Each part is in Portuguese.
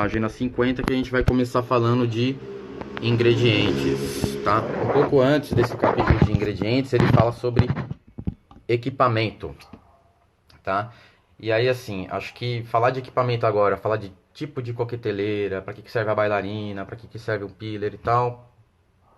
Página 50 que a gente vai começar falando de ingredientes, tá? Um pouco antes desse capítulo de ingredientes, ele fala sobre equipamento, tá? E aí, assim, acho que falar de equipamento agora, falar de tipo de coqueteleira, para que serve a bailarina, para que serve o pillar e tal,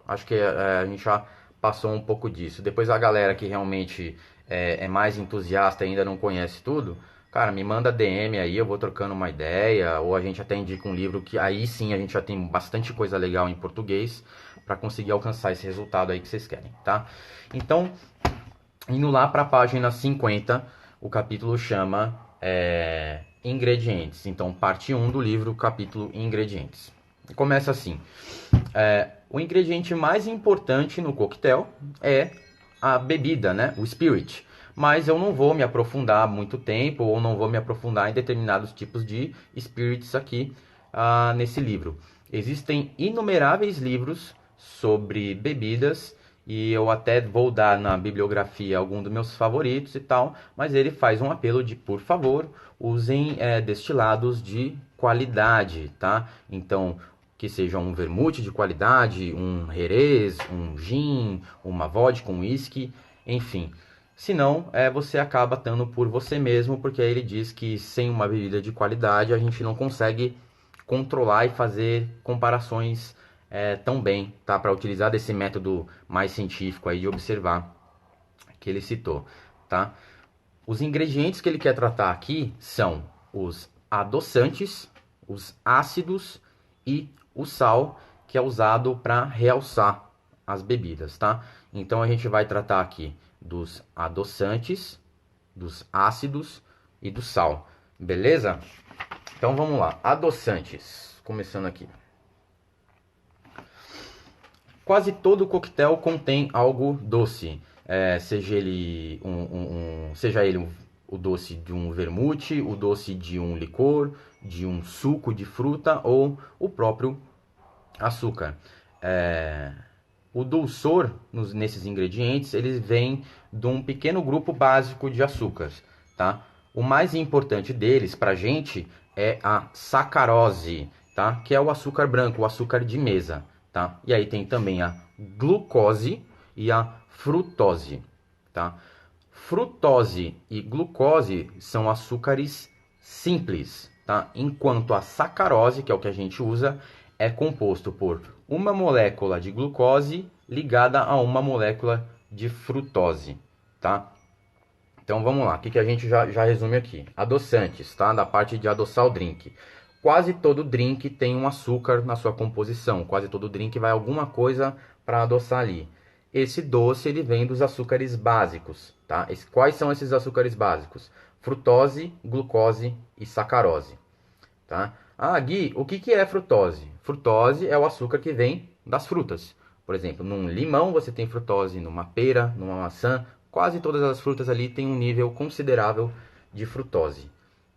acho que a gente já passou um pouco disso. Depois a galera que realmente é mais entusiasta e ainda não conhece tudo, cara, me manda DM aí, eu vou trocando uma ideia, ou a gente até indica um livro que aí sim a gente já tem bastante coisa legal em português para conseguir alcançar esse resultado aí que vocês querem, tá? Então, indo lá para a página 50, o capítulo chama Ingredientes. Então, parte 1 do livro, capítulo Ingredientes. E começa assim. O ingrediente mais importante no coquetel é a bebida, né? O spirit. Mas eu não vou me aprofundar muito tempo ou não vou me aprofundar em determinados tipos de spirits aqui nesse livro. Existem inumeráveis livros sobre bebidas e eu até vou dar na bibliografia algum dos meus favoritos e tal, mas ele faz um apelo de, por favor, usem destilados de qualidade, tá? Então, que seja um vermute de qualidade, um herês, um gin, uma vodka, um whisky, enfim. Senão, você acaba estando por você mesmo, porque aí ele diz que sem uma bebida de qualidade a gente não consegue controlar e fazer comparações tão bem, tá? Para utilizar desse método mais científico aí de observar que ele citou, tá? Os ingredientes que ele quer tratar aqui são os adoçantes, os ácidos e o sal, que é usado para realçar as bebidas, tá? Então a gente vai tratar aqui dos adoçantes, dos ácidos e do sal, beleza? Então vamos lá, adoçantes, começando aqui. Quase todo coquetel contém algo doce, seja ele o doce de um vermute, o doce de um licor, de um suco de fruta ou o próprio açúcar. O dulçor nesses ingredientes eles vêm de um pequeno grupo básico de açúcares, tá? O mais importante deles para a gente é a sacarose, tá? Que é o açúcar branco, o açúcar de mesa, tá? E aí tem também a glucose e a frutose, tá? Frutose e glucose são açúcares simples, tá? Enquanto a sacarose, que é o que a gente usa, é composto por uma molécula de glucose ligada a uma molécula de frutose, tá? Então vamos lá, o que a gente já resume aqui? Adoçantes, tá? Da parte de adoçar o drink. Quase todo drink tem um açúcar na sua composição, quase todo drink vai alguma coisa para adoçar ali. Esse doce ele vem dos açúcares básicos, tá? Quais são esses açúcares básicos? Frutose, glucose e sacarose, tá? Ah, Gui, o que é frutose? Frutose é o açúcar que vem das frutas. Por exemplo, num limão você tem frutose, numa pera, numa maçã, quase todas as frutas ali têm um nível considerável de frutose,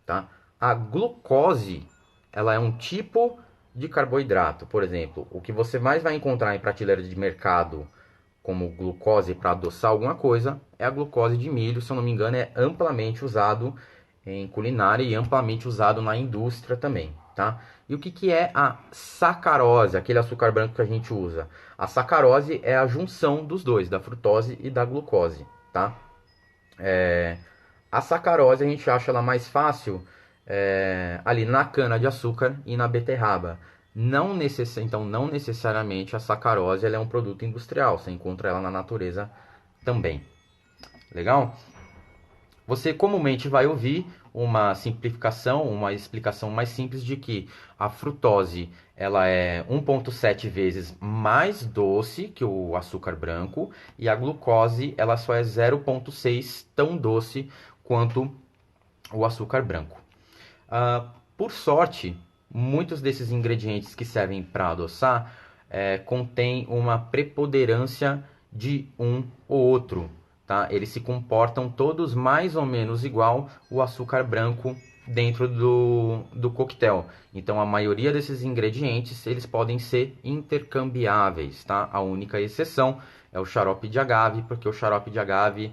tá? A glucose, ela é um tipo de carboidrato. Por exemplo, o que você mais vai encontrar em prateleira de mercado como glucose para adoçar alguma coisa é a glucose de milho, se eu não me engano, é amplamente usado em culinária e amplamente usado na indústria também, tá? E o que é a sacarose, aquele açúcar branco que a gente usa? A sacarose é a junção dos dois, da frutose e da glucose, tá? A sacarose a gente acha ela mais fácil ali na cana de açúcar e na beterraba. Então, não necessariamente a sacarose ela é um produto industrial, você encontra ela na natureza também. Legal? Você comumente vai ouvir uma simplificação, uma explicação mais simples de que a frutose ela é 1,7 vezes mais doce que o açúcar branco e a glucose ela só é 0,6 tão doce quanto o açúcar branco. Por sorte, muitos desses ingredientes que servem para adoçar contêm uma preponderância de um ou outro, tá? Eles se comportam todos mais ou menos igual o açúcar branco dentro do coquetel. Então, a maioria desses ingredientes eles podem ser intercambiáveis, tá? A única exceção é o xarope de agave, porque o xarope de agave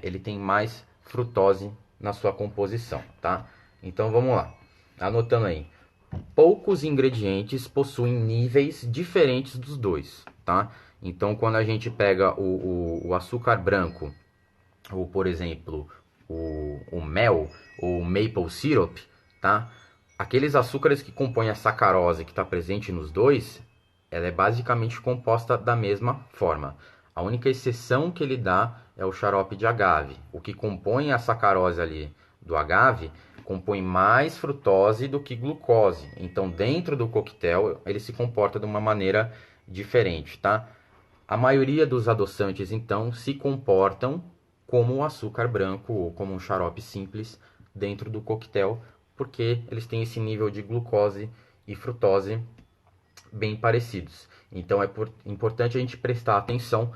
ele tem mais frutose na sua composição, tá? Então vamos lá, anotando aí. poucos ingredientes possuem níveis diferentes dos dois, tá? Então, quando a gente pega o açúcar branco, ou por exemplo, o mel, ou maple syrup, tá? Aqueles açúcares que compõem a sacarose que está presente nos dois, ela é basicamente composta da mesma forma. A única exceção que ele dá é o xarope de agave. O que compõe a sacarose ali do agave compõe mais frutose do que glucose. Então, dentro do coquetel, ele se comporta de uma maneira diferente, tá? A maioria dos adoçantes, então, se comportam como o açúcar branco ou como um xarope simples dentro do coquetel, porque eles têm esse nível de glucose e frutose bem parecidos. Então, é importante a gente prestar atenção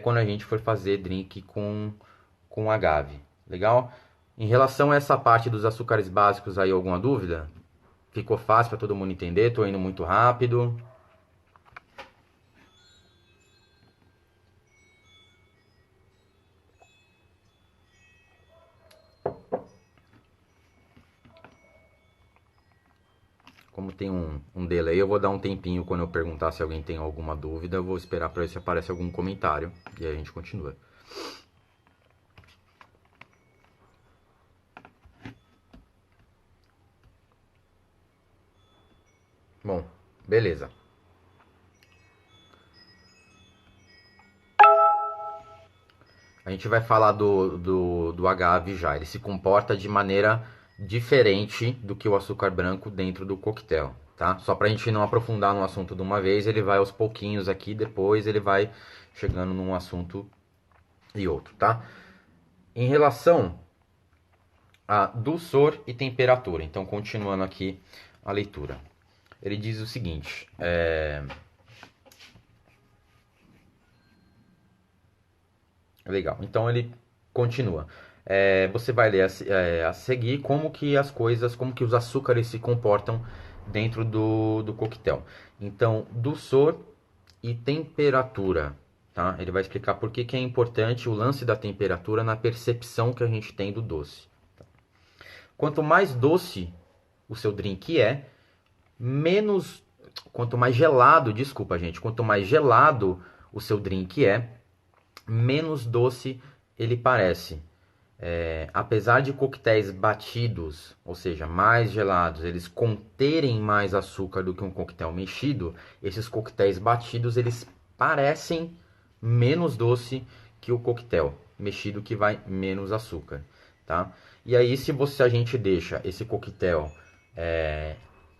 quando a gente for fazer drink com agave. Legal? Em relação a essa parte dos açúcares básicos, aí alguma dúvida? Ficou fácil para todo mundo entender? Estou indo muito rápido. Como tem um delay, eu vou dar um tempinho quando eu perguntar se alguém tem alguma dúvida. Eu vou esperar para ver se aparece algum comentário. E aí a gente continua. Bom, beleza. A gente vai falar do agave já. Ele se comporta de maneira diferente do que o açúcar branco dentro do coquetel, tá? Só para a gente não aprofundar no assunto de uma vez, ele vai aos pouquinhos aqui, depois ele vai chegando num assunto e outro, tá? Em relação a dulçor e temperatura, então continuando aqui a leitura. Ele diz o seguinte, legal, então ele continua. Você vai ler a seguir como que as coisas, como que os açúcares se comportam dentro do coquetel. Então, dulçor e temperatura, tá? Ele vai explicar por que é importante o lance da temperatura na percepção que a gente tem do doce. Quanto mais doce o seu drink é, menos... Quanto mais gelado, desculpa, gente. Quanto mais gelado o seu drink é, menos doce ele parece. Apesar de coquetéis batidos, ou seja, mais gelados, eles conterem mais açúcar do que um coquetel mexido, esses coquetéis batidos eles parecem menos doce que o coquetel mexido que vai menos açúcar, tá? E aí se a gente deixa esse coquetel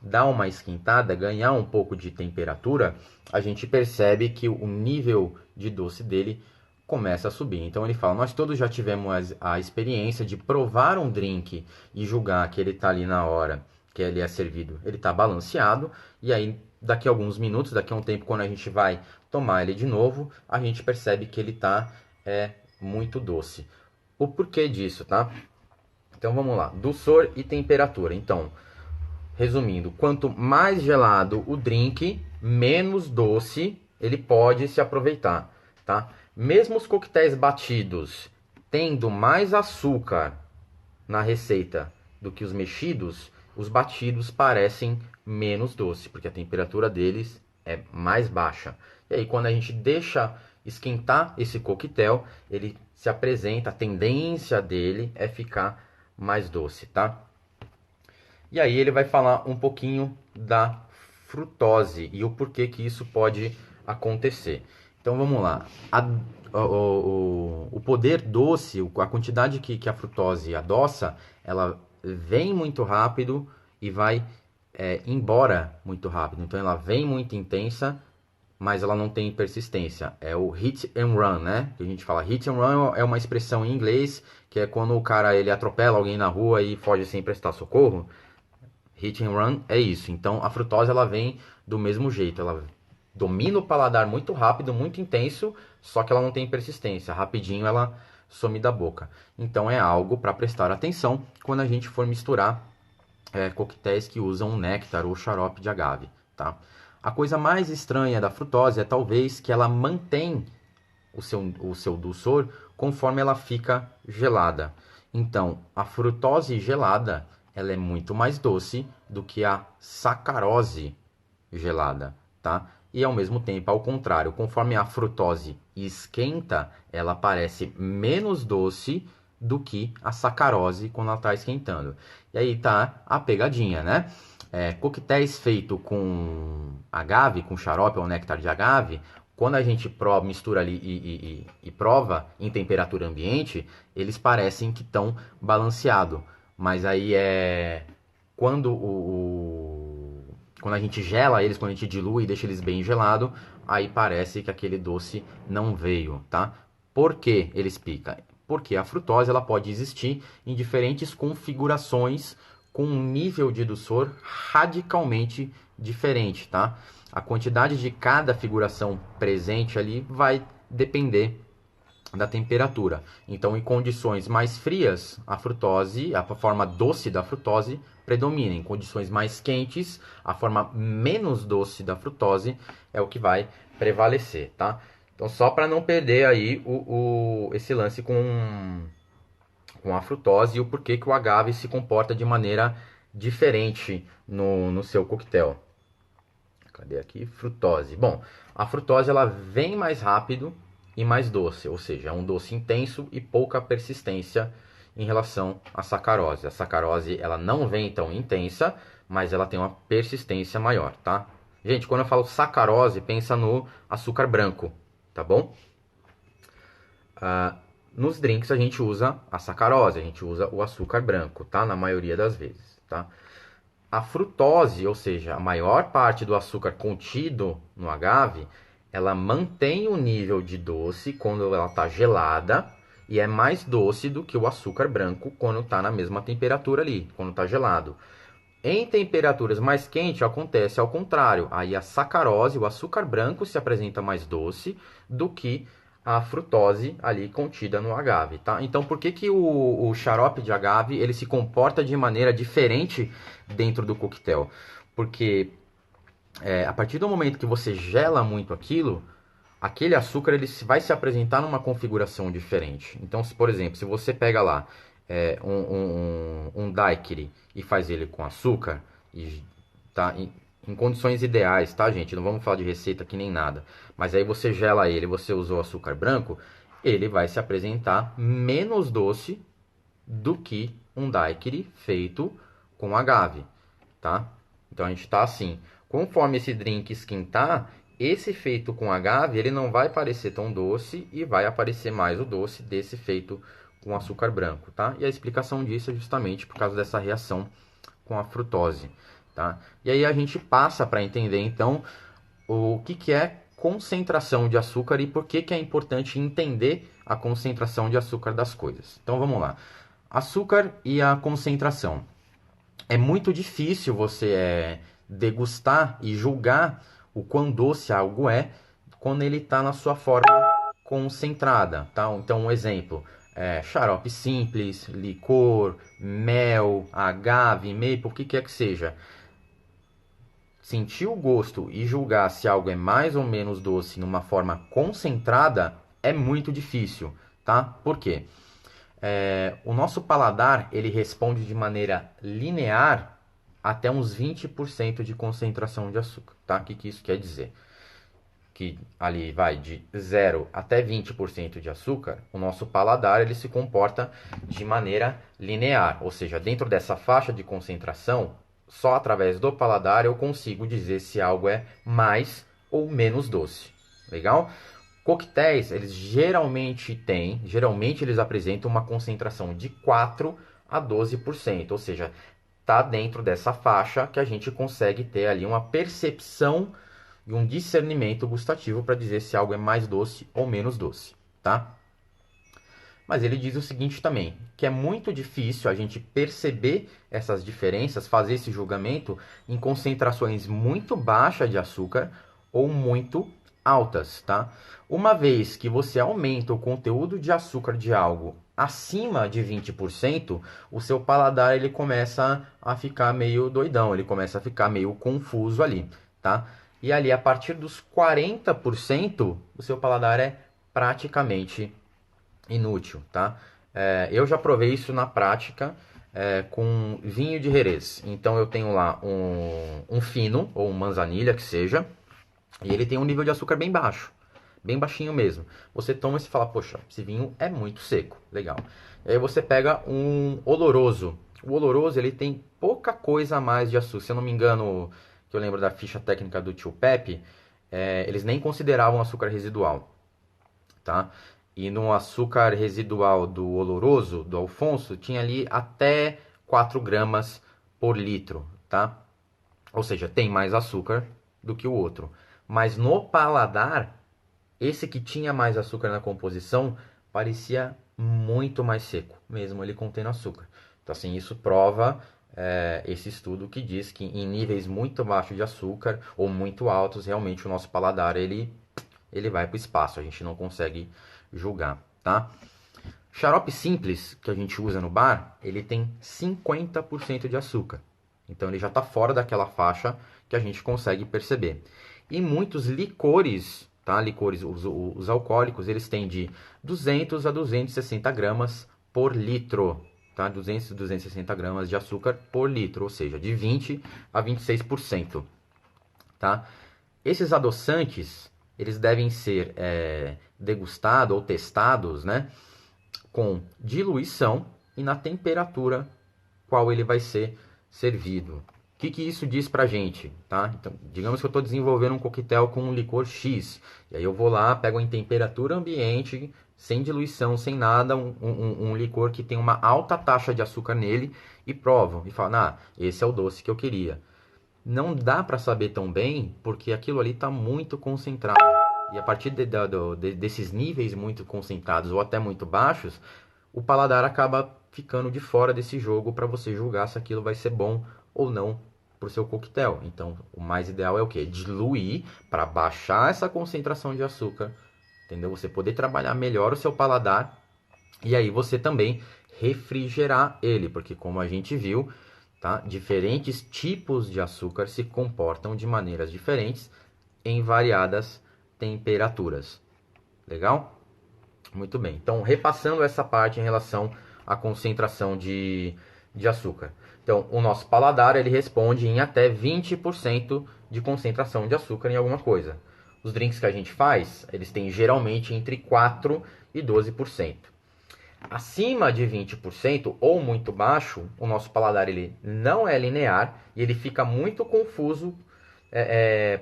dar uma esquentada, ganhar um pouco de temperatura, a gente percebe que o nível de doce dele começa a subir. Então ele fala, nós todos já tivemos a experiência de provar um drink e julgar que ele está ali na hora que ele é servido, ele está balanceado, e aí daqui a alguns minutos, daqui a um tempo, quando a gente vai tomar ele de novo, a gente percebe que ele está muito doce. O porquê disso, tá? Então vamos lá, dulçor e temperatura. Então, resumindo, quanto mais gelado o drink, menos doce ele pode se aproveitar, tá? Mesmo os coquetéis batidos tendo mais açúcar na receita do que os mexidos, os batidos parecem menos doce, porque a temperatura deles é mais baixa. E aí quando a gente deixa esquentar esse coquetel, ele se apresenta, a tendência dele é ficar mais doce, tá? E aí ele vai falar um pouquinho da frutose e o porquê que isso pode acontecer. Então vamos lá. O poder doce, a quantidade que a frutose adoça, ela vem muito rápido e vai embora muito rápido. Então ela vem muito intensa, mas ela não tem persistência. É o hit and run, né? Que a gente fala. Hit and run é uma expressão em inglês que é quando o cara ele atropela alguém na rua e foge sem prestar socorro. Hit and run é isso. Então a frutose ela vem do mesmo jeito. Ela domina o paladar muito rápido, muito intenso, só que ela não tem persistência. Rapidinho ela some da boca. Então é algo para prestar atenção quando a gente for misturar coquetéis que usam néctar ou xarope de agave, tá? A coisa mais estranha da frutose é talvez que ela mantém o seu dulçor conforme ela fica gelada. Então, a frutose gelada ela é muito mais doce do que a sacarose gelada, tá? E ao mesmo tempo, ao contrário, conforme a frutose esquenta, ela parece menos doce do que a sacarose quando ela está esquentando. E aí tá a pegadinha, né? Coquetéis feitos com agave, com xarope ou néctar de agave, quando a gente prova, mistura ali e prova em temperatura ambiente, eles parecem que estão balanceados. Mas aí quando quando a gente gela eles, quando a gente dilui e deixa eles bem gelados, aí parece que aquele doce não veio, tá? Por que ele explica? Porque a frutose ela pode existir em diferentes configurações com um nível de doçor radicalmente diferente, tá? A quantidade de cada figuração presente ali vai depender da temperatura. Então, em condições mais frias, a frutose, a forma doce da frutose predomina. Em condições mais quentes, a forma menos doce da frutose é o que vai prevalecer, tá? Então, só para não perder aí esse lance com a frutose e o porquê que o agave se comporta de maneira diferente no seu coquetel. Cadê aqui? Frutose. Bom, a frutose ela vem mais rápido e mais doce, ou seja, é um doce intenso e pouca persistência em relação à sacarose. A sacarose ela não vem tão intensa, mas ela tem uma persistência maior, tá? Gente, quando eu falo sacarose, pensa no açúcar branco, tá bom? Nos drinks a gente usa a sacarose, a gente usa o açúcar branco, tá? Na maioria das vezes, tá? A frutose, ou seja, a maior parte do açúcar contido no agave, ela mantém o nível de doce quando ela está gelada e é mais doce do que o açúcar branco quando está na mesma temperatura ali, quando está gelado. Em temperaturas mais quentes acontece ao contrário. Aí a sacarose, o açúcar branco, se apresenta mais doce do que a frutose ali contida no agave, tá? Então, por que que o xarope de agave ele se comporta de maneira diferente dentro do coquetel? Porque a partir do momento que você gela muito aquilo, aquele açúcar ele vai se apresentar numa configuração diferente. Então, por exemplo, se você pega lá um daiquiri e faz ele com açúcar, e tá em condições ideais, tá, gente? Não vamos falar de receita aqui nem nada. Mas aí você gela ele, você usou açúcar branco, ele vai se apresentar menos doce do que um daiquiri feito com agave, tá? Então a gente tá assim. Conforme esse drink esquentar, esse feito com agave, ele não vai parecer tão doce e vai aparecer mais o doce desse feito com açúcar branco, tá? E a explicação disso é justamente por causa dessa reação com a frutose, tá? E aí a gente passa para entender então o que é concentração de açúcar e por que é importante entender a concentração de açúcar das coisas. Então vamos lá. Açúcar e a concentração. É muito difícil você degustar e julgar o quão doce algo é quando ele está na sua forma concentrada, tá? Então, um exemplo, xarope simples, licor, mel, agave, maple, o que quer que seja. Sentir o gosto e julgar se algo é mais ou menos doce numa forma concentrada é muito difícil, tá? Por quê? O nosso paladar ele responde de maneira linear até uns 20% de concentração de açúcar, tá? O que isso quer dizer? Que ali vai de 0 até 20% de açúcar, o nosso paladar ele se comporta de maneira linear, ou seja, dentro dessa faixa de concentração, só através do paladar eu consigo dizer se algo é mais ou menos doce. Legal? Coquetéis, eles geralmente eles apresentam uma concentração de 4 a 12%, ou seja, está dentro dessa faixa que a gente consegue ter ali uma percepção e um discernimento gustativo para dizer se algo é mais doce ou menos doce, tá? Mas ele diz o seguinte também, que é muito difícil a gente perceber essas diferenças, fazer esse julgamento em concentrações muito baixas de açúcar ou muito altas, tá? Uma vez que você aumenta o conteúdo de açúcar de algo acima de 20%, o seu paladar ele começa a ficar meio doidão, ele começa a ficar meio confuso ali, tá? E ali a partir dos 40%, o seu paladar é praticamente inútil, tá? Eu já provei isso na prática. com vinho de Jerez. Então eu tenho lá um fino, ou um manzanilha que seja, e ele tem um nível de açúcar bem baixo, bem baixinho mesmo. Você toma e se fala, poxa, esse vinho é muito seco, legal. E aí você pega um oloroso. O oloroso ele tem pouca coisa a mais de açúcar. Se eu não me engano, que eu lembro da ficha técnica do tio Pepe, eles nem consideravam açúcar residual, tá? E no açúcar residual do oloroso, do Alfonso, tinha ali até 4 gramas por litro, tá? Ou seja, tem mais açúcar do que o outro. Mas no paladar, esse que tinha mais açúcar na composição parecia muito mais seco, mesmo ele contendo açúcar. Então, assim, isso prova esse estudo que diz que em níveis muito baixos de açúcar ou muito altos, realmente o nosso paladar ele vai para o espaço, a gente não consegue julgar, tá? Xarope simples que a gente usa no bar, ele tem 50% de açúcar. Então ele já está fora daquela faixa que a gente consegue perceber. E muitos licores, tá? Licores, os alcoólicos, eles têm de 200 a 260 gramas por litro, tá? 200 a 260 gramas de açúcar por litro, ou seja, de 20 a 26%, tá? Esses adoçantes, eles devem ser degustados ou testados, né, com diluição e na temperatura qual ele vai ser servido. O que isso diz pra gente, tá? Então, digamos que eu estou desenvolvendo um coquetel com um licor X, e aí eu vou lá, pego em temperatura ambiente, sem diluição, sem nada, um licor que tem uma alta taxa de açúcar nele, e provo, e falo, esse é o doce que eu queria. Não dá para saber tão bem, porque aquilo ali está muito concentrado. E a partir desses níveis muito concentrados ou até muito baixos, o paladar acaba ficando de fora desse jogo para você julgar se aquilo vai ser bom ou não para o seu coquetel. Então, o mais ideal é o quê? Diluir para baixar essa concentração de açúcar, entendeu? Você poder trabalhar melhor o seu paladar e aí você também refrigerar ele, porque como a gente viu, tá? Diferentes tipos de açúcar se comportam de maneiras diferentes em variadas temperaturas. Legal? Muito bem. Então, repassando essa parte em relação à concentração de açúcar. Então, o nosso paladar ele responde em até 20% de concentração de açúcar em alguma coisa. Os drinks que a gente faz, eles têm geralmente entre 4 e 12%. Acima de 20% ou muito baixo, o nosso paladar ele não é linear e ele fica muito confuso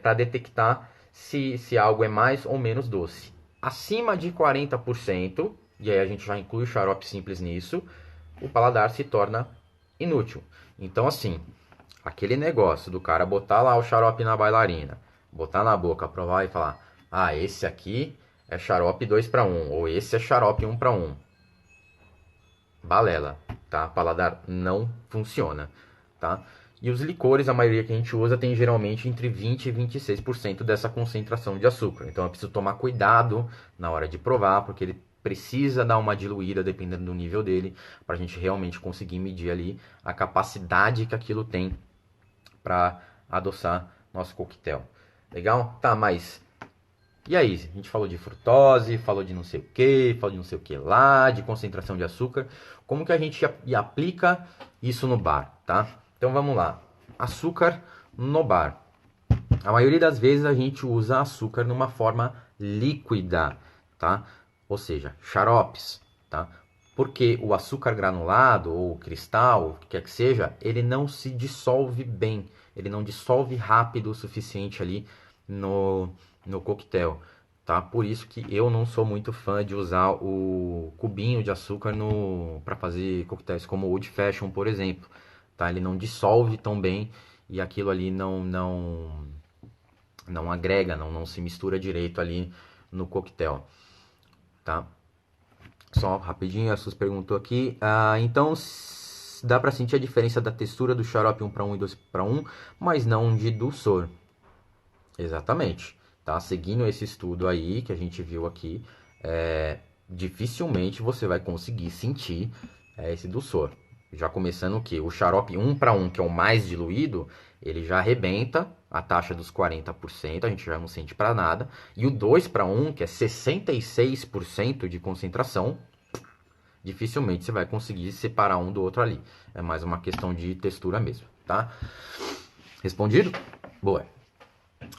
para detectar se algo é mais ou menos doce. Acima de 40%, e aí a gente já inclui o xarope simples nisso, o paladar se torna inútil. Então, assim, aquele negócio do cara botar lá o xarope na bailarina, botar na boca, provar e falar: esse aqui é xarope 2 para 1, ou esse é xarope 1 para 1. Balela, tá? Paladar não funciona, tá? E os licores, a maioria que a gente usa, tem geralmente entre 20 e 26% dessa concentração de açúcar. Então é preciso tomar cuidado na hora de provar, porque ele precisa dar uma diluída dependendo do nível dele, para a gente realmente conseguir medir ali a capacidade que aquilo tem para adoçar nosso coquetel. Legal? Tá, mas e aí? A gente falou de frutose, falou de não sei o que, falou de não sei o que lá, de concentração de açúcar. Como que a gente aplica isso no bar, tá? Então vamos lá. Açúcar no bar. A maioria das vezes a gente usa açúcar numa forma líquida, tá? Ou seja, xaropes, tá? Porque o açúcar granulado ou cristal, o que quer que seja, ele não se dissolve bem. Ele não dissolve rápido o suficiente ali no coquetel, tá? Por isso que eu não sou muito fã de usar o cubinho de açúcar para fazer coquetéis como o Old Fashion, por exemplo, tá? Ele não dissolve tão bem e aquilo ali não agrega, não se mistura direito ali no coquetel, tá? Só rapidinho, a Sus perguntou aqui. Então dá para sentir a diferença da textura do xarope 1 para 1 e 2 para 1, mas não de dulçor. Exatamente. Tá? Seguindo esse estudo aí que a gente viu aqui, dificilmente você vai conseguir sentir esse dulçor. Já começando o que? O xarope 1 para 1, que é o mais diluído, ele já arrebenta a taxa dos 40%, a gente já não sente para nada. E o 2 para 1, que é 66% de concentração, dificilmente você vai conseguir separar um do outro ali. É mais uma questão de textura mesmo, tá? Respondido? Boa.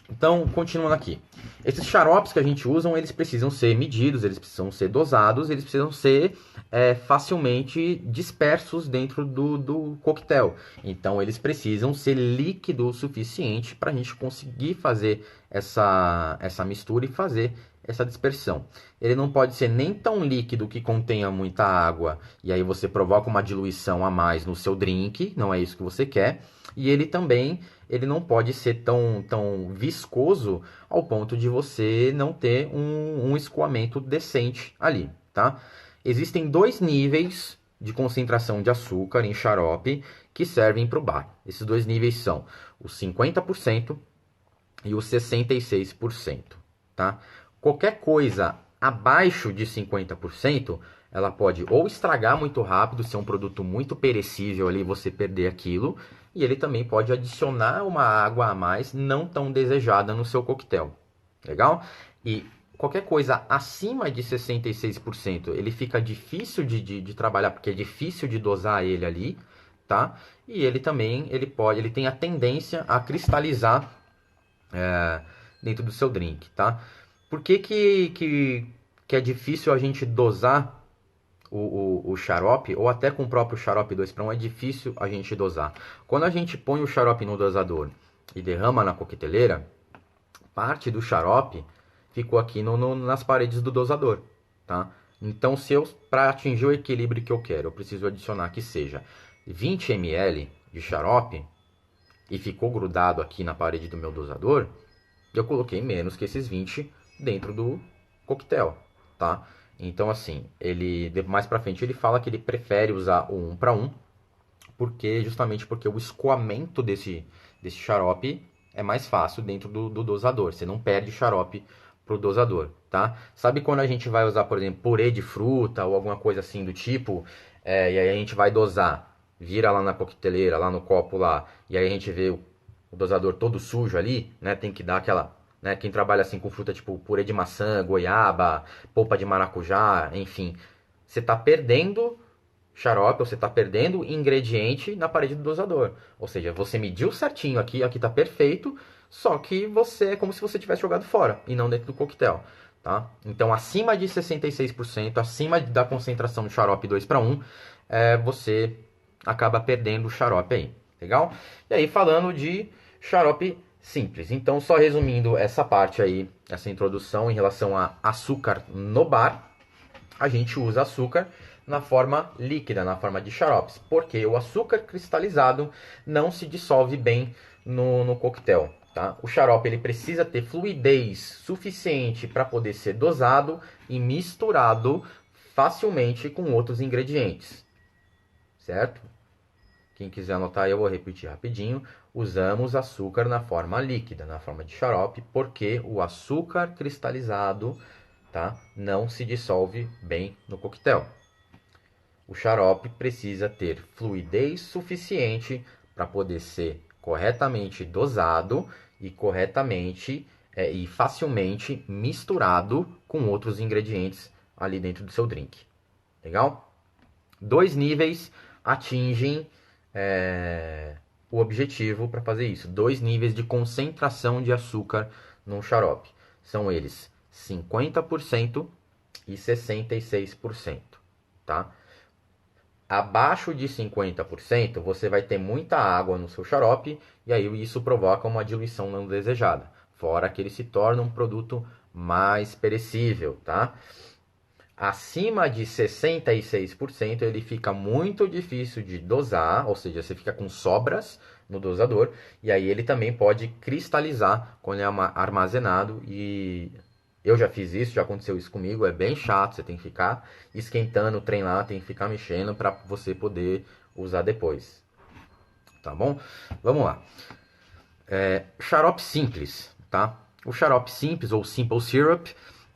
Então, continuando aqui. Esses xaropes que a gente usa, eles precisam ser medidos, eles precisam ser dosados, eles precisam ser facilmente dispersos dentro do coquetel. Então, eles precisam ser líquido o suficiente para a gente conseguir fazer essa mistura e fazer essa dispersão. Ele não pode ser nem tão líquido que contenha muita água e aí você provoca uma diluição a mais no seu drink, não é isso que você quer. E ele não pode ser tão viscoso ao ponto de você não ter um escoamento decente ali, tá? Existem dois níveis de concentração de açúcar em xarope que servem para o bar. Esses dois níveis são o 50% e o 66%, tá? Qualquer coisa abaixo de 50%, ela pode ou estragar muito rápido, ser um produto muito perecível ali, você perder aquilo, e ele também pode adicionar uma água a mais não tão desejada no seu coquetel. Legal? E qualquer coisa acima de 66%, ele fica difícil de trabalhar, porque é difícil de dosar ele ali, tá? E ele também, ele tem a tendência a cristalizar dentro do seu drink, tá? Por que é difícil a gente dosar o xarope, ou até com o próprio xarope 2 para 1 é difícil a gente dosar? Quando a gente põe o xarope no dosador e derrama na coqueteleira, parte do xarope ficou aqui nas paredes do dosador, tá? Então, para atingir o equilíbrio que eu quero, eu preciso adicionar que seja 20 ml de xarope e ficou grudado aqui na parede do meu dosador, eu coloquei menos que esses 20 dentro do coquetel, tá? Então, assim, mais pra frente ele fala que ele prefere usar o 1 para 1, justamente porque o escoamento desse xarope é mais fácil dentro do dosador. Você não perde xarope pro dosador, tá? Sabe quando a gente vai usar, por exemplo, purê de fruta ou alguma coisa assim do tipo, e aí a gente vai dosar, vira lá na coqueteleira, lá no copo lá, e aí a gente vê o dosador todo sujo ali, né? Tem que dar aquela, né? Quem trabalha assim com fruta tipo purê de maçã, goiaba, polpa de maracujá, enfim, você está perdendo xarope, você está perdendo ingrediente na parede do dosador. Ou seja, você mediu certinho aqui, aqui está perfeito, só que você é como se você tivesse jogado fora e não dentro do coquetel, tá? Então, acima de 66%, acima da concentração de xarope 2 para 1, você acaba perdendo o xarope aí, legal? E aí, falando de xarope simples. Então, só resumindo essa parte aí, essa introdução em relação a açúcar no bar, a gente usa açúcar na forma líquida, na forma de xaropes, porque o açúcar cristalizado não se dissolve bem no coquetel. Tá? O xarope ele precisa ter fluidez suficiente para poder ser dosado e misturado facilmente com outros ingredientes, certo? Quem quiser anotar, eu vou repetir rapidinho. Usamos açúcar na forma líquida, na forma de xarope, porque o açúcar cristalizado, tá, não se dissolve bem no coquetel. O xarope precisa ter fluidez suficiente para poder ser corretamente dosado e corretamente e facilmente misturado com outros ingredientes ali dentro do seu drink. Legal? Dois níveis atingem o objetivo para fazer isso. Dois níveis de concentração de açúcar num xarope. São eles 50% e 66%. Tá? Abaixo de 50%, você vai ter muita água no seu xarope e aí isso provoca uma diluição não desejada. Fora que ele se torna um produto mais perecível, tá? Acima de 66%, ele fica muito difícil de dosar, ou seja, você fica com sobras no dosador, e aí ele também pode cristalizar quando é armazenado, e eu já fiz isso, já aconteceu isso comigo, é bem chato, você tem que ficar esquentando o trem lá, tem que ficar mexendo para você poder usar depois. Tá bom? Vamos lá. Xarope simples, tá? O xarope simples, ou simple syrup,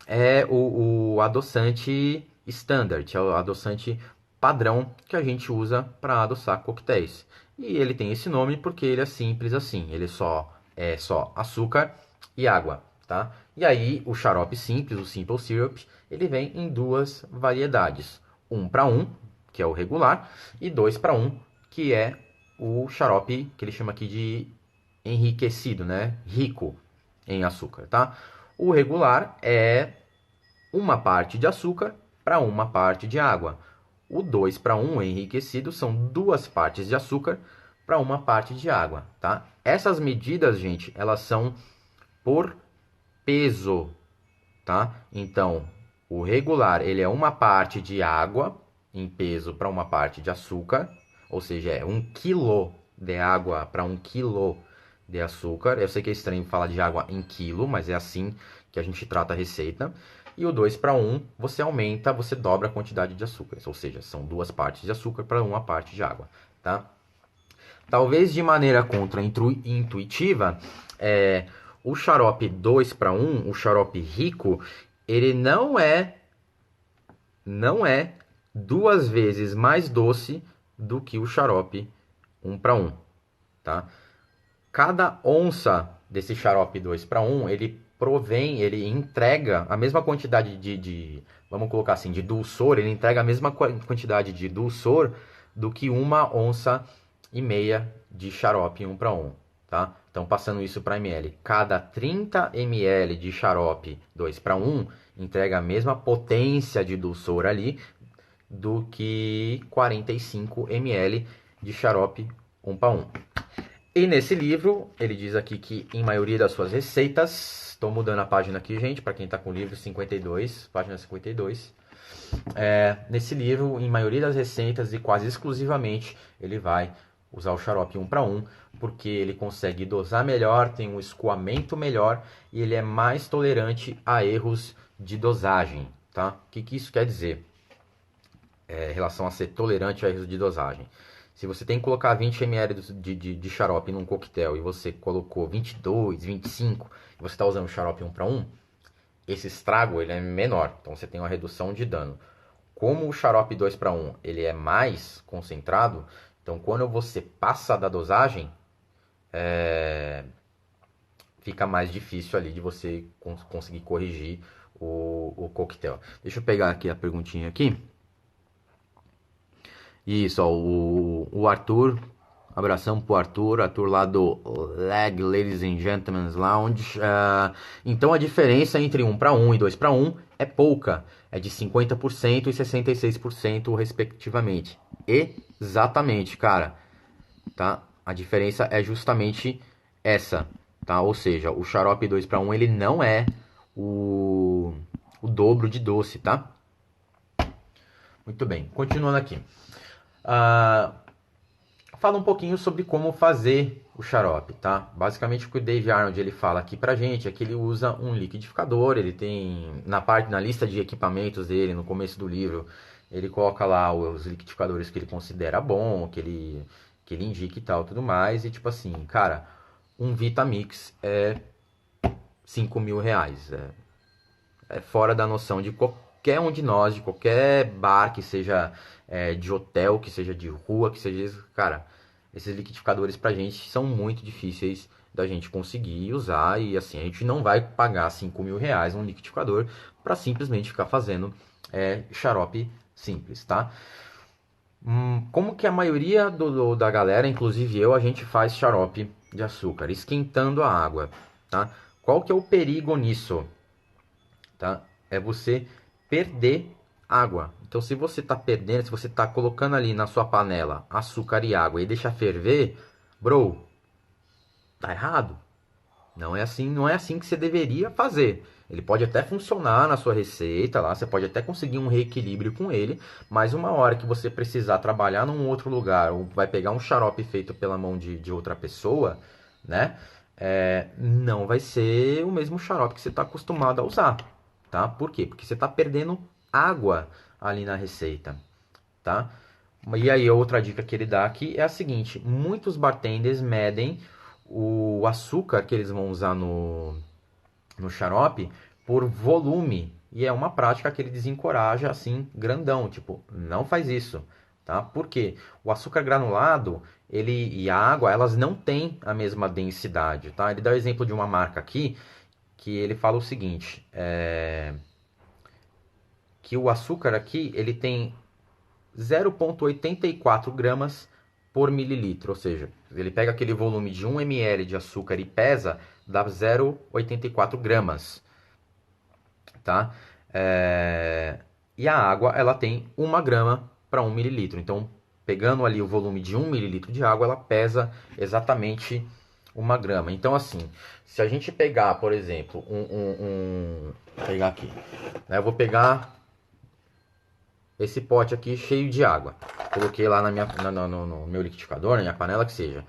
é o adoçante standard, é o adoçante padrão que a gente usa para adoçar coquetéis. E ele tem esse nome porque ele é simples assim, ele é só açúcar e água, tá? E aí o xarope simples, o simple syrup, ele vem em duas variedades. 1:1, que é o regular, e 2:1, que é o xarope que ele chama aqui de enriquecido, né? Rico em açúcar, tá? O regular é uma parte de açúcar para uma parte de água. O 2:1 enriquecido são duas partes de açúcar para uma parte de água, tá? Essas medidas, gente, elas são por peso, tá? Então, o regular, ele é uma parte de água em peso para uma parte de açúcar, ou seja, é 1 quilo de água para 1 quilo de açúcar. Eu sei que é estranho falar de água em quilo, mas é assim que a gente trata a receita. E o 2:1, você aumenta, você dobra a quantidade de açúcar, ou seja, são duas partes de açúcar para uma parte de água, tá? Talvez de maneira contra-intuitiva, o xarope 2:1, o xarope rico, ele não é duas vezes mais doce do que o xarope 1:1, tá? Cada onça desse xarope 2:1, ele entrega a mesma quantidade vamos colocar assim, de dulçor, ele entrega a mesma quantidade de dulçor do que 1,5 onça de xarope 1:1, tá? Então, passando isso para ml, cada 30 ml de xarope 2:1 entrega a mesma potência de dulçor ali do que 45 ml de xarope 1:1. E nesse livro, ele diz aqui que em maioria das suas receitas, estou mudando a página aqui, gente, para quem está com o livro 52, página 52. Nesse livro, em maioria das receitas e quase exclusivamente, ele vai usar o xarope 1:1, porque ele consegue dosar melhor, tem um escoamento melhor e ele é mais tolerante a erros de dosagem, tá? O que isso quer dizer? Em relação a ser tolerante a erros de dosagem. Se você tem que colocar 20 ml de xarope num coquetel e você colocou 22, 25, e você está usando o xarope 1:1, esse estrago ele é menor, então você tem uma redução de dano. Como o xarope 2:1 ele é mais concentrado, então quando você passa da dosagem, fica mais difícil ali de você conseguir corrigir o coquetel. Deixa eu pegar aqui a perguntinha aqui. Isso, ó, o Arthur, abração pro Arthur, Arthur lá do Leg Ladies and Gentlemen's Lounge. Então a diferença entre 1:1 e 2:1 é pouca, é de 50% e 66% respectivamente. Exatamente, cara, tá? A diferença é justamente essa, tá? Ou seja, o xarope 2:1 ele não é o dobro de doce, tá? Muito bem, continuando aqui. Fala um pouquinho sobre como fazer o xarope, tá? Basicamente o que o Dave Arnold ele fala aqui pra gente é que ele usa um liquidificador, ele tem na lista de equipamentos dele, no começo do livro, ele coloca lá os liquidificadores que ele considera bom, que ele indica e tal, tudo mais, e tipo assim, cara, um Vitamix é 5 mil reais, é fora da noção de qualquer um de nós, de qualquer bar que seja de hotel, que seja de rua, que seja... Cara, esses liquidificadores pra gente são muito difíceis da gente conseguir usar e assim, a gente não vai pagar 5 mil reais num liquidificador para simplesmente ficar fazendo xarope simples, tá? Como que a maioria da galera, inclusive eu, a gente faz xarope de açúcar, esquentando a água, tá? Qual que é o perigo nisso? Tá? É você perder água. Então, se você está perdendo, se você está colocando ali na sua panela açúcar e água e deixa ferver, bro, tá errado. Não é assim que você deveria fazer. Ele pode até funcionar na sua receita lá, você pode até conseguir um reequilíbrio com ele, mas uma hora que você precisar trabalhar num outro lugar, ou vai pegar um xarope feito pela mão de outra pessoa, né? Não vai ser o mesmo xarope que você está acostumado a usar, tá? Por quê? Porque você está perdendo água ali na receita, tá? E aí outra dica que ele dá aqui é a seguinte: muitos bartenders medem o açúcar que eles vão usar no xarope por volume. E é uma prática que ele desencoraja assim, grandão. Tipo, não faz isso, tá? Por quê? O açúcar granulado e a água, elas não têm a mesma densidade, tá? Ele dá o exemplo de uma marca aqui, que ele fala o seguinte, que o açúcar aqui, ele tem 0,84 gramas por mililitro, ou seja, ele pega aquele volume de 1 ml de açúcar e pesa, dá 0,84 gramas, tá? E a água, ela tem 1 grama para 1 mililitro, então, pegando ali o volume de 1 mililitro de água, ela pesa exatamente 1 grama. Então, assim, se a gente pegar, por exemplo, vou pegar aqui, né? Eu vou pegar esse pote aqui cheio de água. Coloquei lá no meu liquidificador, na minha panela, que seja.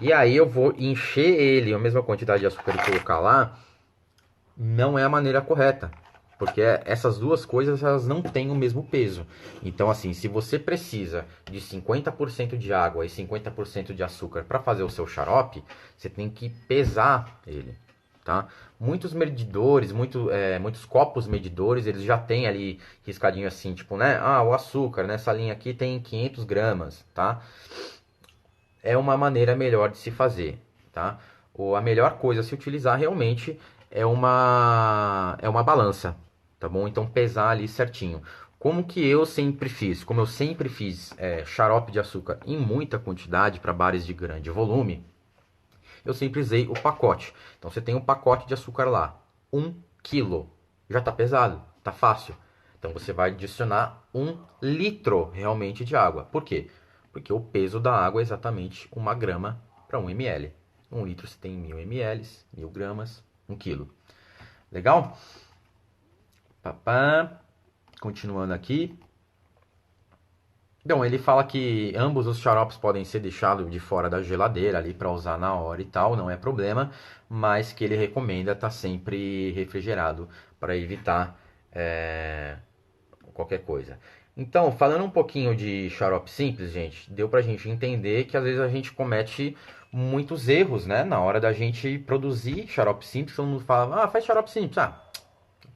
E aí eu vou encher ele, a mesma quantidade de açúcar e colocar lá, não é a maneira correta. Porque essas duas coisas, elas não têm o mesmo peso. Então, assim, se você precisa de 50% de água e 50% de açúcar para fazer o seu xarope, você tem que pesar ele, tá? Muitos medidores, muitos copos medidores, eles já têm ali riscadinho assim, tipo, né? Ah, o açúcar nessa linha aqui tem 500 gramas, tá? É uma maneira melhor de se fazer, tá? Ou a melhor coisa a se utilizar realmente é uma balança, tá bom? Então pesar ali certinho. Como que eu sempre fiz? Como eu sempre fiz xarope de açúcar em muita quantidade para bares de grande volume, eu sempre usei o pacote. Então você tem um pacote de açúcar lá, 1 quilo. Já está pesado, está fácil. Então você vai adicionar 1 litro realmente de água. Por quê? Porque o peso da água é exatamente 1 grama para 1 ml. 1 litro você tem 1000 ml, 1000 gramas, 1 quilo. Legal? Papá. Continuando aqui. Então, ele fala que ambos os xaropes podem ser deixados de fora da geladeira ali para usar na hora e tal, não é problema, mas que ele recomenda estar sempre refrigerado para evitar qualquer coisa. Então, falando um pouquinho de xarope simples, gente, deu pra gente entender que às vezes a gente comete muitos erros, né? Na hora da gente produzir xarope simples, todo mundo fala, ah, faz xarope simples. Ah,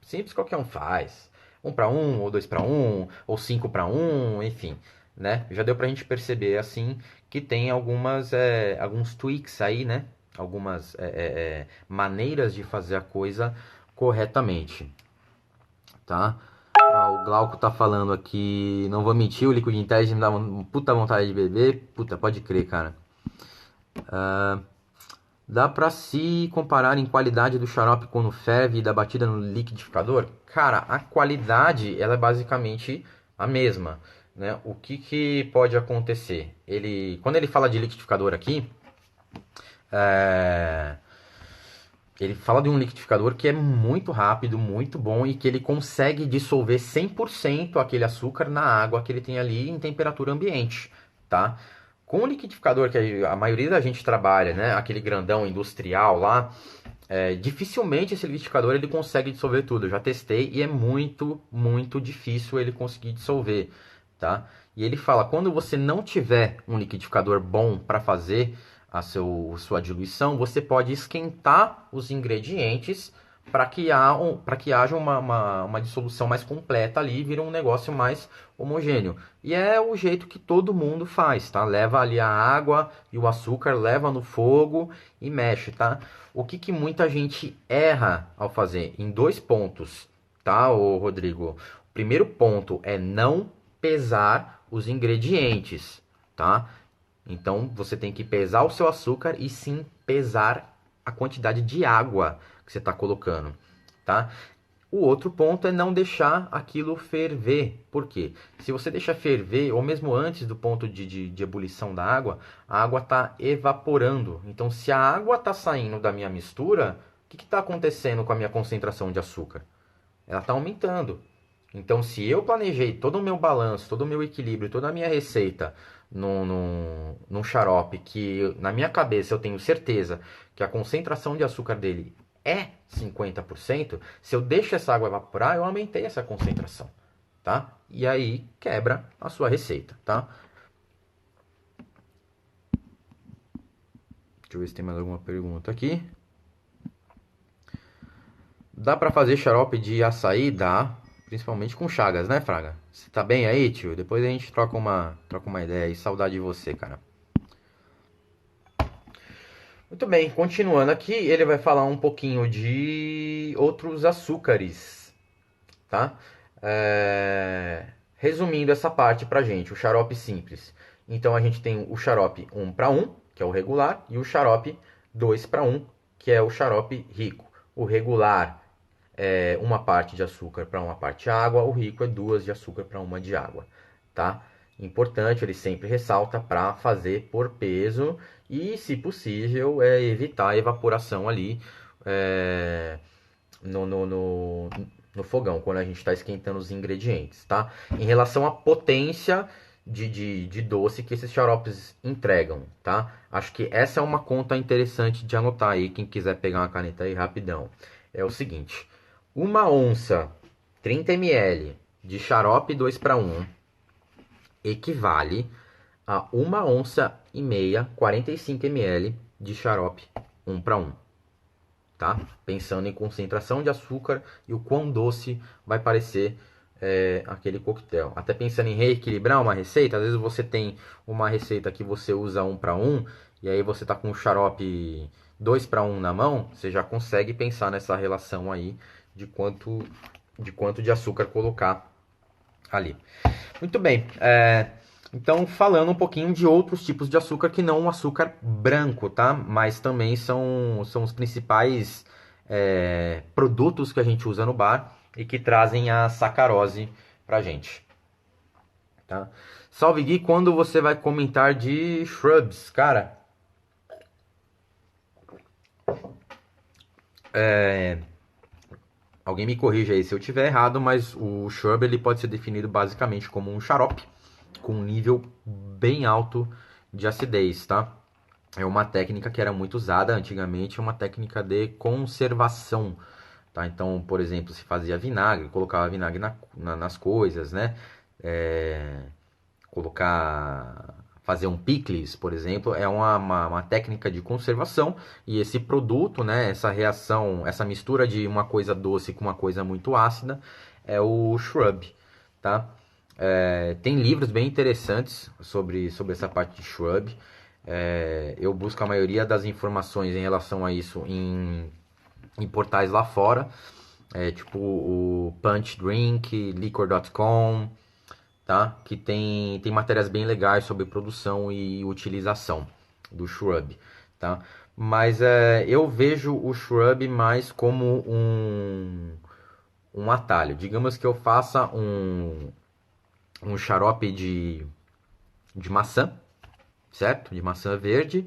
simples qualquer um faz. 1 para 1, ou 2 para 1, ou 5 para 1, enfim, né? Já deu pra gente perceber, assim, que tem alguns tweaks aí, né? Algumas maneiras de fazer a coisa corretamente, tá? O Glauco tá falando aqui, não vou mentir, o Liquid Intelligence me dá uma puta vontade de beber. Puta, pode crer, cara. Dá pra se comparar em qualidade do xarope quando ferve e da batida no liquidificador? Cara, a qualidade, ela é basicamente a mesma, né? O que que pode acontecer? Quando ele fala de liquidificador aqui, é, ele fala de um liquidificador que é muito rápido, muito bom e que ele consegue dissolver 100% aquele açúcar na água que ele tem ali em temperatura ambiente, tá? Com o liquidificador que a maioria da gente trabalha, né, aquele grandão industrial lá, dificilmente esse liquidificador ele consegue dissolver tudo. Eu já testei e é muito, muito difícil ele conseguir dissolver, tá? E ele fala, quando você não tiver um liquidificador bom para fazer sua diluição, você pode esquentar os ingredientes para que haja uma dissolução mais completa ali e vira um negócio mais homogêneo. E é o jeito que todo mundo faz, tá? Leva ali a água e o açúcar, leva no fogo e mexe, tá? O que muita gente erra ao fazer? Em 2 pontos, tá, ô Rodrigo? O primeiro ponto é não pesar os ingredientes, tá? Então você tem que pesar o seu açúcar e sim pesar a quantidade de água que você está colocando, tá? O outro ponto é não deixar aquilo ferver. Por quê? Se você deixar ferver, ou mesmo antes do ponto de ebulição da água, a água está evaporando. Então, se a água está saindo da minha mistura, o que está acontecendo com a minha concentração de açúcar? Ela está aumentando. Então, se eu planejei todo o meu balanço, todo o meu equilíbrio, toda a minha receita num xarope que na minha cabeça eu tenho certeza que a concentração de açúcar dele é 50%, se eu deixo essa água evaporar, eu aumentei essa concentração, tá? E aí quebra a sua receita, tá? Deixa eu ver se tem mais alguma pergunta aqui. Dá pra fazer xarope de açaí? Dá. Principalmente com chagas, né, Fraga? Você tá bem aí, tio? Depois a gente troca uma ideia aí. Saudade de você, cara. Muito bem, continuando aqui, ele vai falar um pouquinho de outros açúcares, tá? resumindo essa parte pra gente, o xarope simples. Então a gente tem o xarope 1 para 1, que é o regular, e o xarope 2 para 1, que é o xarope rico. O regular é uma parte de açúcar para uma parte de água, o rico é duas de açúcar para uma de água, tá? Importante, ele sempre ressalta para fazer por peso e, se possível, evitar a evaporação ali no, no, no, no fogão, quando a gente está esquentando os ingredientes, tá? Em relação à potência de doce que esses xaropes entregam, tá? Acho que essa é uma conta interessante de anotar aí, quem quiser pegar uma caneta aí rapidão. É o seguinte, uma onça, 30 ml de xarope 2 para 1, equivale a uma onça e meia, 45 ml de xarope 1 para 1. Tá? Pensando em concentração de açúcar e o quão doce vai parecer aquele coquetel. Até pensando em reequilibrar uma receita, às vezes você tem uma receita que você usa 1 para 1 e aí você está com o xarope 2 para 1 na mão, você já consegue pensar nessa relação aí de quanto de açúcar colocar ali. Muito bem. Então, falando um pouquinho de outros tipos de açúcar que não o açúcar branco, tá? Mas também são os principais produtos que a gente usa no bar e que trazem a sacarose pra gente, tá? Salve Gui, quando você vai comentar de shrubs? Cara, alguém me corrija aí se eu tiver errado, mas o shrub ele pode ser definido basicamente como um xarope com um nível bem alto de acidez, tá? É uma técnica que era muito usada antigamente, é uma técnica de conservação, tá? Então, por exemplo, se fazia vinagre, colocava vinagre nas coisas, né? Fazer um picles, por exemplo, é uma técnica de conservação e esse produto, né? Essa reação, essa mistura de uma coisa doce com uma coisa muito ácida é o shrub, tá? Tem livros bem interessantes sobre essa parte de shrub. Eu busco a maioria das informações em relação a isso em portais lá fora, tipo o Punch Drink, Liquor.com, tá? Que tem matérias bem legais sobre produção e utilização do shrub, tá? Mas eu vejo o shrub mais como um atalho. Digamos que eu faça um xarope de maçã, certo? De maçã verde.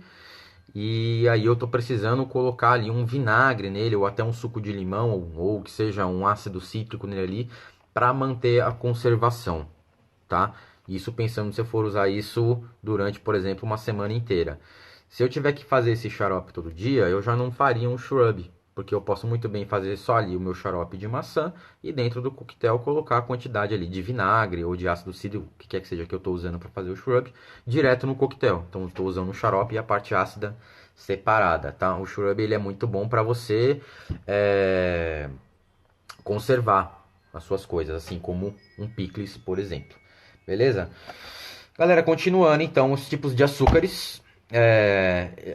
E aí eu tô precisando colocar ali um vinagre nele, ou até um suco de limão, ou que seja um ácido cítrico nele ali, para manter a conservação, tá? Isso pensando se eu for usar isso durante, por exemplo, uma semana inteira. Se eu tiver que fazer esse xarope todo dia, eu já não faria um shrub, porque eu posso muito bem fazer só ali o meu xarope de maçã e dentro do coquetel colocar a quantidade ali de vinagre ou de ácido cítrico, o que quer que seja que eu estou usando para fazer o shrub, direto no coquetel. Então, estou usando o xarope e a parte ácida separada, tá? O shrub ele é muito bom para você conservar as suas coisas, assim como um picles, por exemplo. Beleza? Galera, continuando então os tipos de açúcares.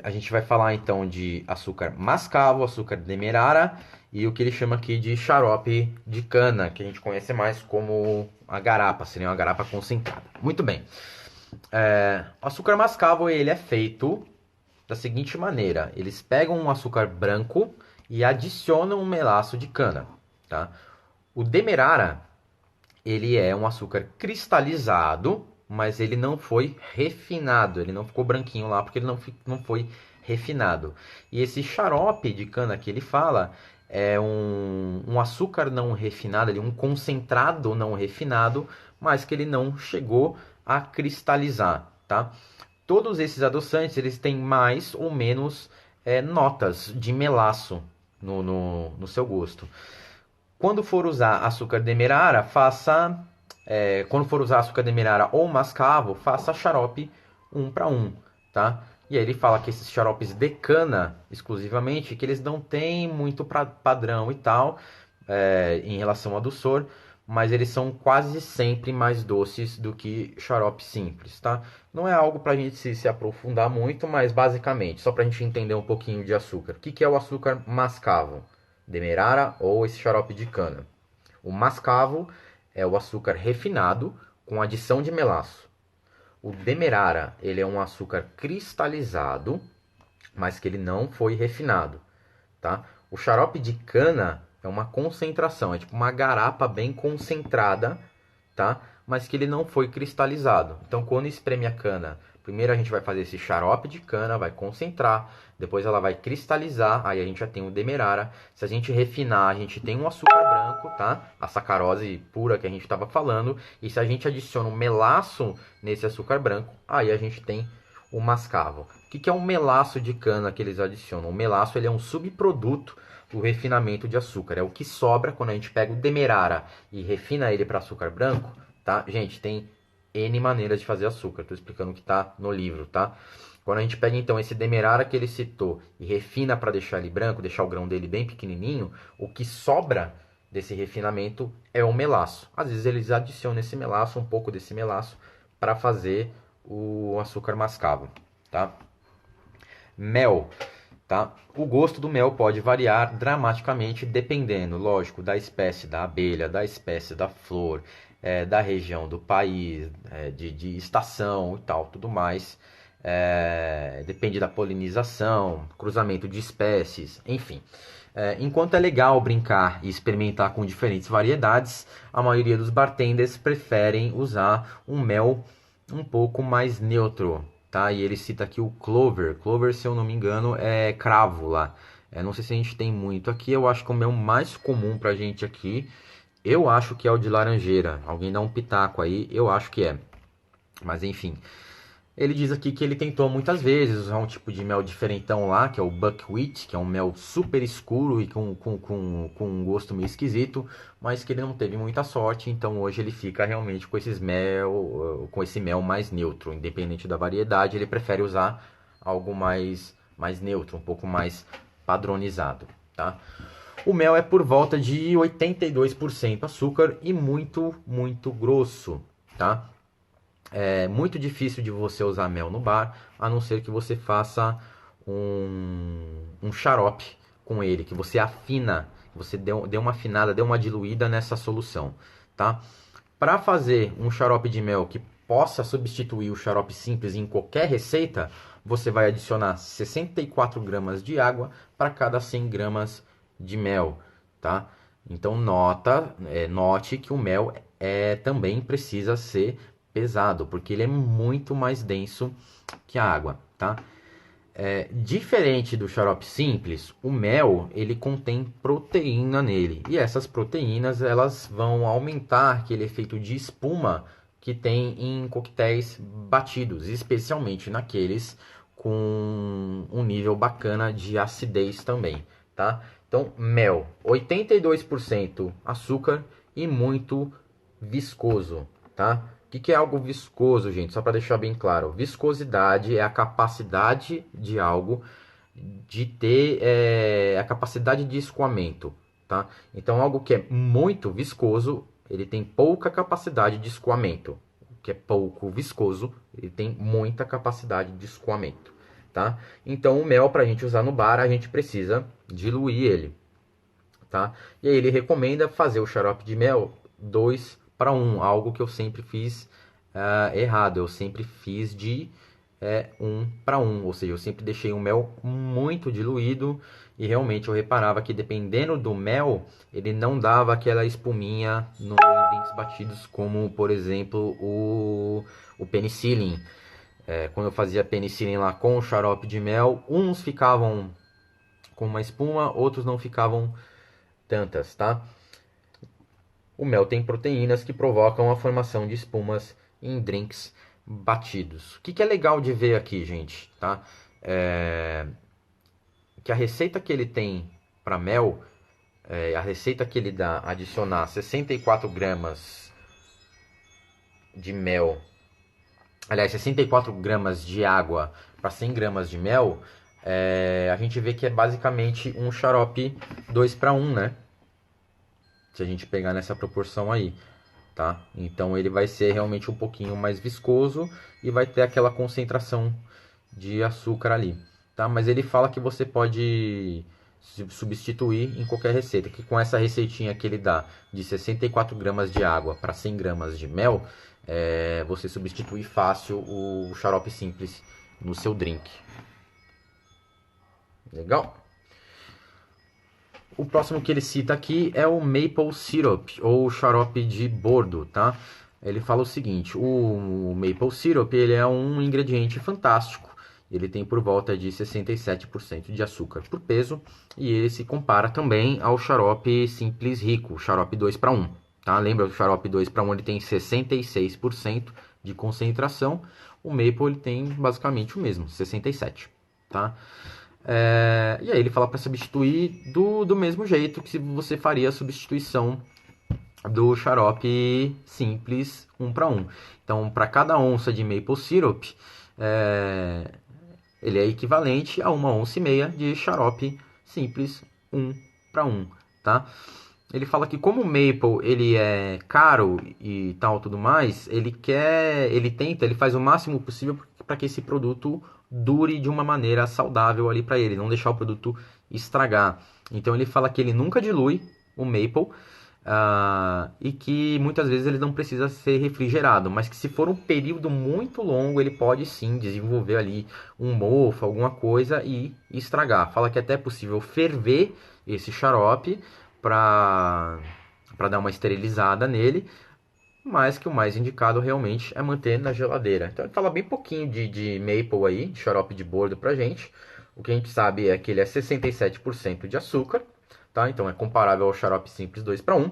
A gente vai falar então de açúcar mascavo, açúcar demerara e o que ele chama aqui de xarope de cana, que a gente conhece mais como a garapa, seria uma garapa concentrada. Muito bem. O açúcar mascavo ele é feito da seguinte maneira: eles pegam um açúcar branco e adicionam um melaço de cana, tá? O demerara ele é um açúcar cristalizado, mas ele não foi refinado. Ele não ficou branquinho lá porque ele não foi refinado. E esse xarope de cana que ele fala é um açúcar não refinado, um concentrado não refinado, mas que ele não chegou a cristalizar, tá? Todos esses adoçantes eles têm mais ou menos notas de melaço no seu gosto. Quando for usar açúcar demerara, quando for usar açúcar demerara ou mascavo, faça xarope 1 para 1, tá? E aí ele fala que esses xaropes de cana, exclusivamente, que eles não têm muito padrão e tal, em relação ao adoçor, mas eles são quase sempre mais doces do que xarope simples, tá? Não é algo para a gente se aprofundar muito, mas basicamente, só para a gente entender um pouquinho de açúcar. O que é o açúcar mascavo? Demerara ou esse xarope de cana. O mascavo é o açúcar refinado com adição de melaço. O demerara, ele é um açúcar cristalizado, mas que ele não foi refinado, tá? O xarope de cana é uma concentração, é tipo uma garapa bem concentrada, tá? Mas que ele não foi cristalizado. Então, quando espreme a cana, primeiro a gente vai fazer esse xarope de cana, vai concentrar, depois ela vai cristalizar, aí a gente já tem o demerara. Se a gente refinar, a gente tem um açúcar branco, tá? A sacarose pura que a gente estava falando. E se a gente adiciona um melaço nesse açúcar branco, aí a gente tem o mascavo. O que é um melaço de cana que eles adicionam? O melaço ele é um subproduto do refinamento de açúcar. É o que sobra quando a gente pega o demerara e refina ele para açúcar branco, tá? Gente, tem N maneiras de fazer açúcar. Estou explicando o que está no livro, tá? Quando a gente pega então esse demerara que ele citou e refina para deixar ele branco, deixar o grão dele bem pequenininho, o que sobra desse refinamento é o melaço. Às vezes eles adicionam esse melaço, um pouco desse melaço, para fazer o açúcar mascavo, tá? Mel, tá? O gosto do mel pode variar dramaticamente dependendo, lógico, da espécie da abelha, da espécie da flor, da região do país, de estação e tal, tudo mais. Depende da polinização, cruzamento de espécies, enfim. Enquanto é legal brincar e experimentar com diferentes variedades, a maioria dos bartenders preferem usar um mel um pouco mais neutro, tá? E ele cita aqui o clover. Clover, se eu não me engano, é cravo lá. Não sei se a gente tem muito aqui. Eu acho que o mel mais comum pra gente aqui, eu acho que é o de laranjeira. Alguém dá um pitaco aí, eu acho que é. Mas enfim. Ele diz aqui que ele tentou muitas vezes usar um tipo de mel diferentão lá, que é o buckwheat, que é um mel super escuro e com um gosto meio esquisito, mas que ele não teve muita sorte, então hoje ele fica realmente com esse mel mais neutro, independente da variedade, ele prefere usar algo mais neutro, um pouco mais padronizado, tá? O mel é por volta de 82% açúcar e muito, muito grosso, tá? É muito difícil de você usar mel no bar, a não ser que você faça um xarope com ele, que você afina, que você dê uma afinada, dê uma diluída nessa solução, tá? Para fazer um xarope de mel que possa substituir o xarope simples em qualquer receita, você vai adicionar 64 gramas de água para cada 100 gramas de mel, tá? Então note que o mel também precisa ser pesado, porque ele é muito mais denso que a água, tá? Diferente do xarope simples, o mel ele contém proteína nele e essas proteínas elas vão aumentar aquele efeito de espuma que tem em coquetéis batidos, especialmente naqueles com um nível bacana de acidez também, tá? Então, mel, 82% açúcar e muito viscoso, tá? O que é algo viscoso, gente? Só para deixar bem claro. Viscosidade é a capacidade de algo de ter a capacidade de escoamento, tá? Então, algo que é muito viscoso, ele tem pouca capacidade de escoamento. O que é pouco viscoso, ele tem muita capacidade de escoamento, tá? Então, o mel, para a gente usar no bar, a gente precisa diluir ele, tá? E aí ele recomenda fazer o xarope de mel 2:1, algo que eu sempre fiz errado. Eu sempre fiz de 1:1, ou seja, eu sempre deixei o mel muito diluído e realmente eu reparava que dependendo do mel, ele não dava aquela espuminha nos drinks batidos, como por exemplo o penicillin. Quando eu fazia penicillin lá com o xarope de mel, uns ficavam com uma espuma, outros não ficavam tantas, tá? O mel tem proteínas que provocam a formação de espumas em drinks batidos. O que é legal de ver aqui, gente, tá? Que a receita que ele tem para mel, a receita que ele dá adicionar 64 gramas de mel, aliás, 64 gramas de água para 100 gramas de mel, a gente vê que é basicamente um xarope 2:1, né? Se a gente pegar nessa proporção aí, tá? Então ele vai ser realmente um pouquinho mais viscoso e vai ter aquela concentração de açúcar ali, tá? Mas ele fala que você pode substituir em qualquer receita. Que com essa receitinha que ele dá de 64 gramas de água para 100 gramas de mel, você substitui fácil o xarope simples no seu drink. Legal? O próximo que ele cita aqui é o Maple Syrup, ou xarope de bordo, tá? Ele fala o seguinte, o Maple Syrup ele é um ingrediente fantástico. Ele tem por volta de 67% de açúcar por peso e ele se compara também ao xarope simples rico, o xarope 2 para 1. Tá? Lembra, o xarope 2 para 1 ele tem 66% de concentração, o Maple ele tem basicamente o mesmo, 67%. Tá? E aí ele fala para substituir do mesmo jeito que você faria a substituição do xarope simples 1 para 1. Então, para cada onça de Maple Syrup, ele é equivalente a 1,5 onça de xarope simples 1 para 1, tá? Ele fala que como o Maple ele é caro e tal tudo mais, ele faz o máximo possível para que esse produto dure de uma maneira saudável ali para ele, não deixar o produto estragar. Então ele fala que ele nunca dilui o Maple e que muitas vezes ele não precisa ser refrigerado, mas que se for um período muito longo ele pode sim desenvolver ali um mofo, alguma coisa e estragar. Fala que até é possível ferver esse xarope para dar uma esterilizada nele, mas que o mais indicado realmente é manter na geladeira. Então ele fala bem pouquinho de Maple aí, de xarope de bordo pra gente. O que a gente sabe é que ele é 67% de açúcar, tá? Então é comparável ao xarope simples 2 para 1.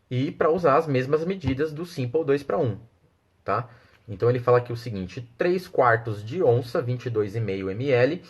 E para usar as mesmas medidas do Simple 2 para 1, tá? Então ele fala aqui o seguinte, 3/4 de onça, 22,5 ml,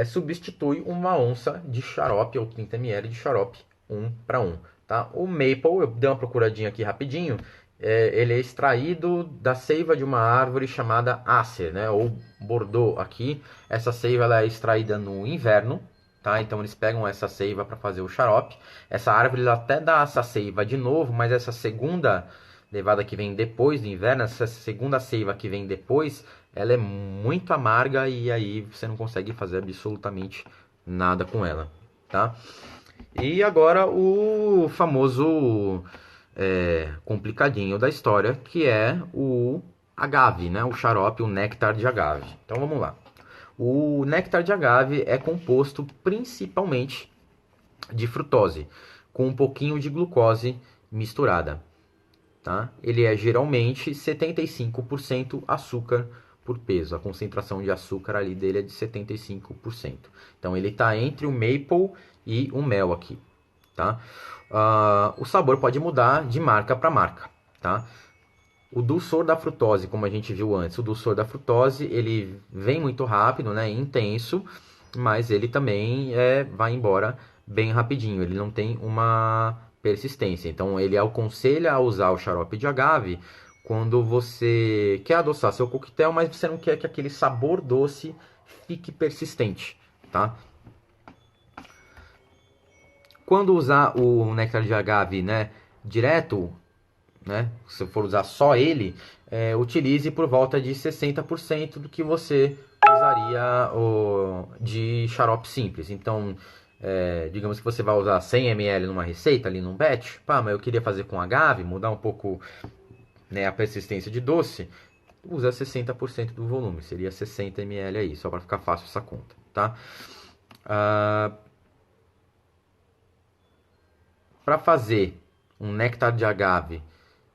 substitui 1 onça de xarope ou 30 ml de xarope 1 para 1. Tá? O Maple, eu dei uma procuradinha aqui rapidinho, ele é extraído da seiva de uma árvore chamada Acer, né? Ou Bordeaux aqui. Essa seiva ela é extraída no inverno, tá? Então eles pegam essa seiva para fazer o xarope. Essa árvore ela até dá essa seiva de novo, mas essa segunda levada que vem depois do inverno, essa segunda seiva que vem depois, ela é muito amarga e aí você não consegue fazer absolutamente nada com ela, tá? E agora o famoso complicadinho da história, que é o agave, né? O xarope, o néctar de agave. Então vamos lá. O néctar de agave é composto principalmente de frutose, com um pouquinho de glucose misturada. Tá? Ele é geralmente 75% açúcar por peso. A concentração de açúcar ali dele é de 75%. Então ele está entre o maple e o mel aqui. Tá? O sabor pode mudar de marca para marca. Tá? O dulçor da frutose, como a gente viu antes, o dulçor da frutose ele vem muito rápido, né, intenso, mas ele também vai embora bem rapidinho. Ele não tem uma persistência. Então ele aconselha a usar o xarope de agave quando você quer adoçar seu coquetel, mas você não quer que aquele sabor doce fique persistente, tá? Quando usar o néctar de agave, né, direto, né, se for usar só ele, utilize por volta de 60% do que você usaria de xarope simples. Então, digamos que você vai usar 100 ml numa receita, ali num batch, mas eu queria fazer com agave, mudar um pouco, né, a persistência de doce, usa 60% do volume, seria 60 ml aí, só para ficar fácil essa conta, tá? Para fazer um néctar de agave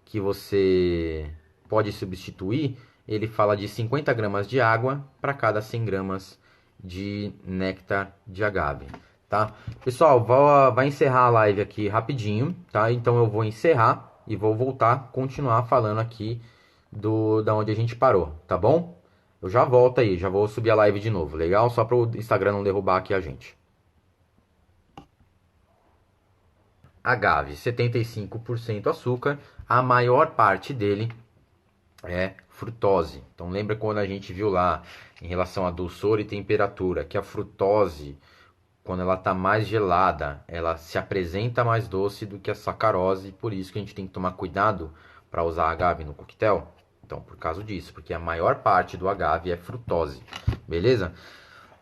que você pode substituir, ele fala de 50 gramas de água para cada 100 gramas de néctar de agave, tá? Pessoal, vai encerrar a live aqui rapidinho, tá? Então eu vou encerrar e vou voltar, continuar falando aqui da onde a gente parou, tá bom? Eu já volto aí, já vou subir a live de novo, legal? Só para o Instagram não derrubar aqui a gente. Agave, 75% açúcar, a maior parte dele é frutose. Então lembra quando a gente viu lá em relação a dulçor e temperatura, que a frutose, quando ela está mais gelada, ela se apresenta mais doce do que a sacarose, por isso que a gente tem que tomar cuidado para usar agave no coquetel. Então, por causa disso, porque a maior parte do agave é frutose, beleza?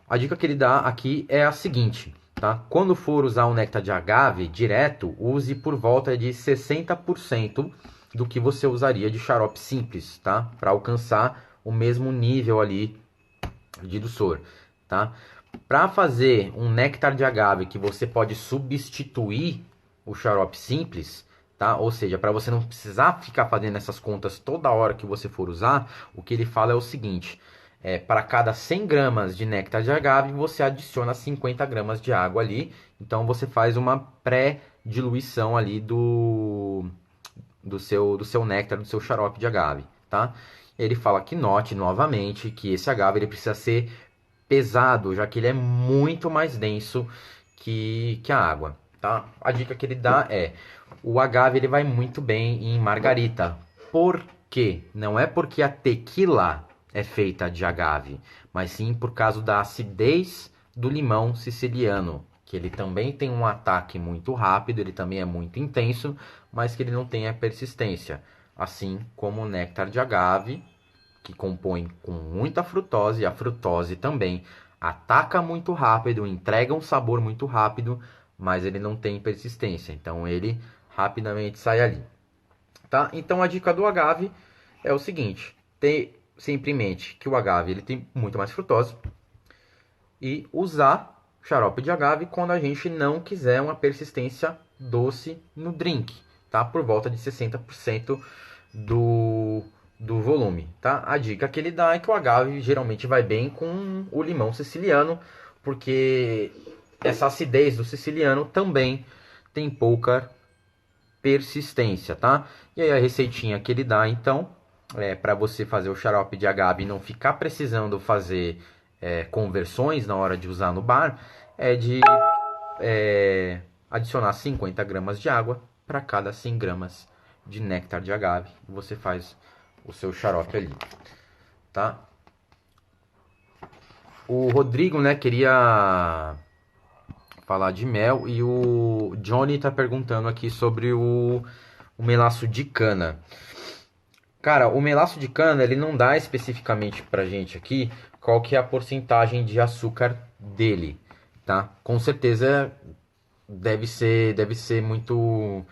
A dica que ele dá aqui é a seguinte, tá? Quando for usar um néctar de agave direto, use por volta de 60% do que você usaria de xarope simples, tá? Para alcançar o mesmo nível ali de doçor, tá? Para fazer um néctar de agave que você pode substituir o xarope simples, tá? Ou seja, para você não precisar ficar fazendo essas contas toda hora que você for usar, o que ele fala é o seguinte: para cada 100 gramas de néctar de agave, você adiciona 50 gramas de água ali. Então você faz uma pré-diluição ali do seu néctar, do seu xarope de agave, tá? Ele fala que note novamente que esse agave ele precisa ser pesado, já que ele é muito mais denso que a água, tá? A dica que ele dá é: o agave ele vai muito bem em margarita. Por quê? Não é porque a tequila é feita de agave, mas sim por causa da acidez do limão siciliano, que ele também tem um ataque muito rápido, ele também é muito intenso, mas que ele não tem a persistência, assim como o néctar de agave, que compõe com muita frutose, a frutose também ataca muito rápido, entrega um sabor muito rápido, mas ele não tem persistência, então ele rapidamente sai ali, tá? Então a dica do agave é o seguinte: ter sempre em mente que o agave ele tem muito mais frutose e usar xarope de agave quando a gente não quiser uma persistência doce no drink, tá? Por volta de 60% do, do volume, tá? A dica que ele dá é que o agave geralmente vai bem com o limão siciliano, porque essa acidez do siciliano também tem pouca persistência, tá? E aí a receitinha que ele dá, então, para você fazer o xarope de agave e não ficar precisando fazer conversões na hora de usar no bar, é de adicionar 50 gramas de água para cada 100 gramas de néctar de agave. Você faz o seu xarope ali, tá? O Rodrigo, né, queria falar de mel e o Johnny tá perguntando aqui sobre o melaço de cana. Cara, o melaço de cana, ele não dá especificamente pra gente aqui qual que é a porcentagem de açúcar dele, tá? Com certeza deve ser muito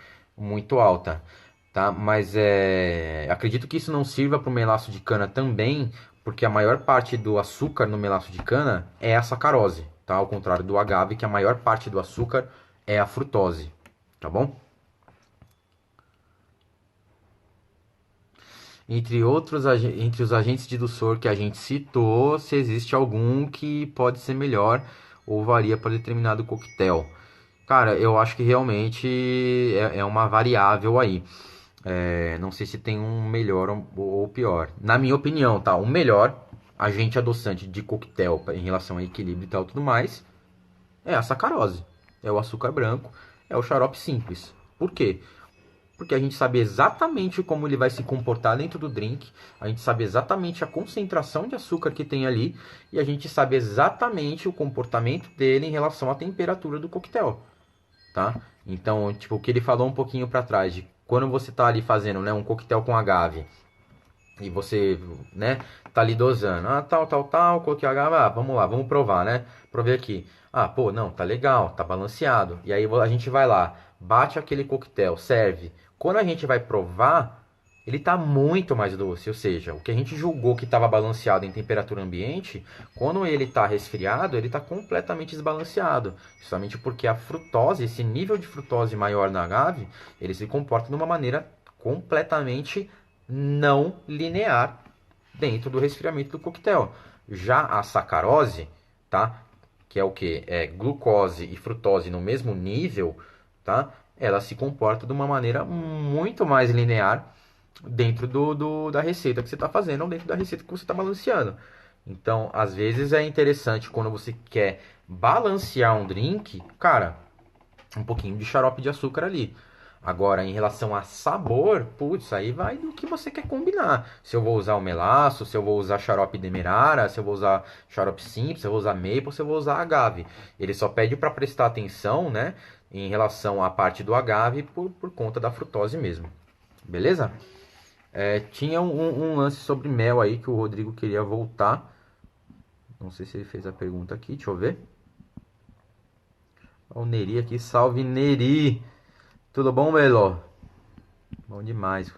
alta, tá? Mas acredito que isso não sirva para o melaço de cana também, porque a maior parte do açúcar no melaço de cana é a sacarose, tá? Ao contrário do agave, que a maior parte do açúcar é a frutose, tá bom? Entre os agentes de doçor que a gente citou, se existe algum que pode ser melhor ou varia para determinado coquetel. Cara, eu acho que realmente é uma variável aí. Não sei se tem um melhor ou pior. Na minha opinião, tá? O melhor agente adoçante de coquetel em relação a equilíbrio e tal, tudo mais, é a sacarose. É o açúcar branco, é o xarope simples. Por quê? Porque a gente sabe exatamente como ele vai se comportar dentro do drink, a gente sabe exatamente a concentração de açúcar que tem ali e a gente sabe exatamente o comportamento dele em relação à temperatura do coquetel, tá? Então, tipo, o que ele falou um pouquinho para trás de quando você tá ali fazendo, né, um coquetel com agave e você, né, tá ali dosando, tal, coloquei agave, vamos lá, vamos provar, né? Provei aqui. Pô, não, tá legal, tá balanceado. E aí a gente vai lá, bate aquele coquetel, serve. Quando a gente vai provar, ele tá muito mais doce, ou seja, o que a gente julgou que estava balanceado em temperatura ambiente, quando ele está resfriado, ele está completamente desbalanceado. Justamente porque a frutose, esse nível de frutose maior na agave, ele se comporta de uma maneira completamente não linear dentro do resfriamento do coquetel. Já a sacarose, tá? Que é o que? É glucose e frutose no mesmo nível, tá? Ela se comporta de uma maneira muito mais linear dentro da receita que você está fazendo ou dentro da receita que você está balanceando. Então, às vezes é interessante quando você quer balancear um drink, cara, um pouquinho de xarope de açúcar ali. Agora, em relação a sabor, putz, aí vai do que você quer combinar. Se eu vou usar o melaço, se eu vou usar xarope demerara, se eu vou usar xarope simples, se eu vou usar maple, se eu vou usar agave. Ele só pede para prestar atenção, né, em relação à parte do agave por conta da frutose mesmo. Beleza? Tinha um lance sobre mel aí que o Rodrigo queria voltar. Não sei se ele fez a pergunta aqui, deixa eu ver. Ó, o Neri aqui, salve Neri! Tudo bom, Melo? Bom demais.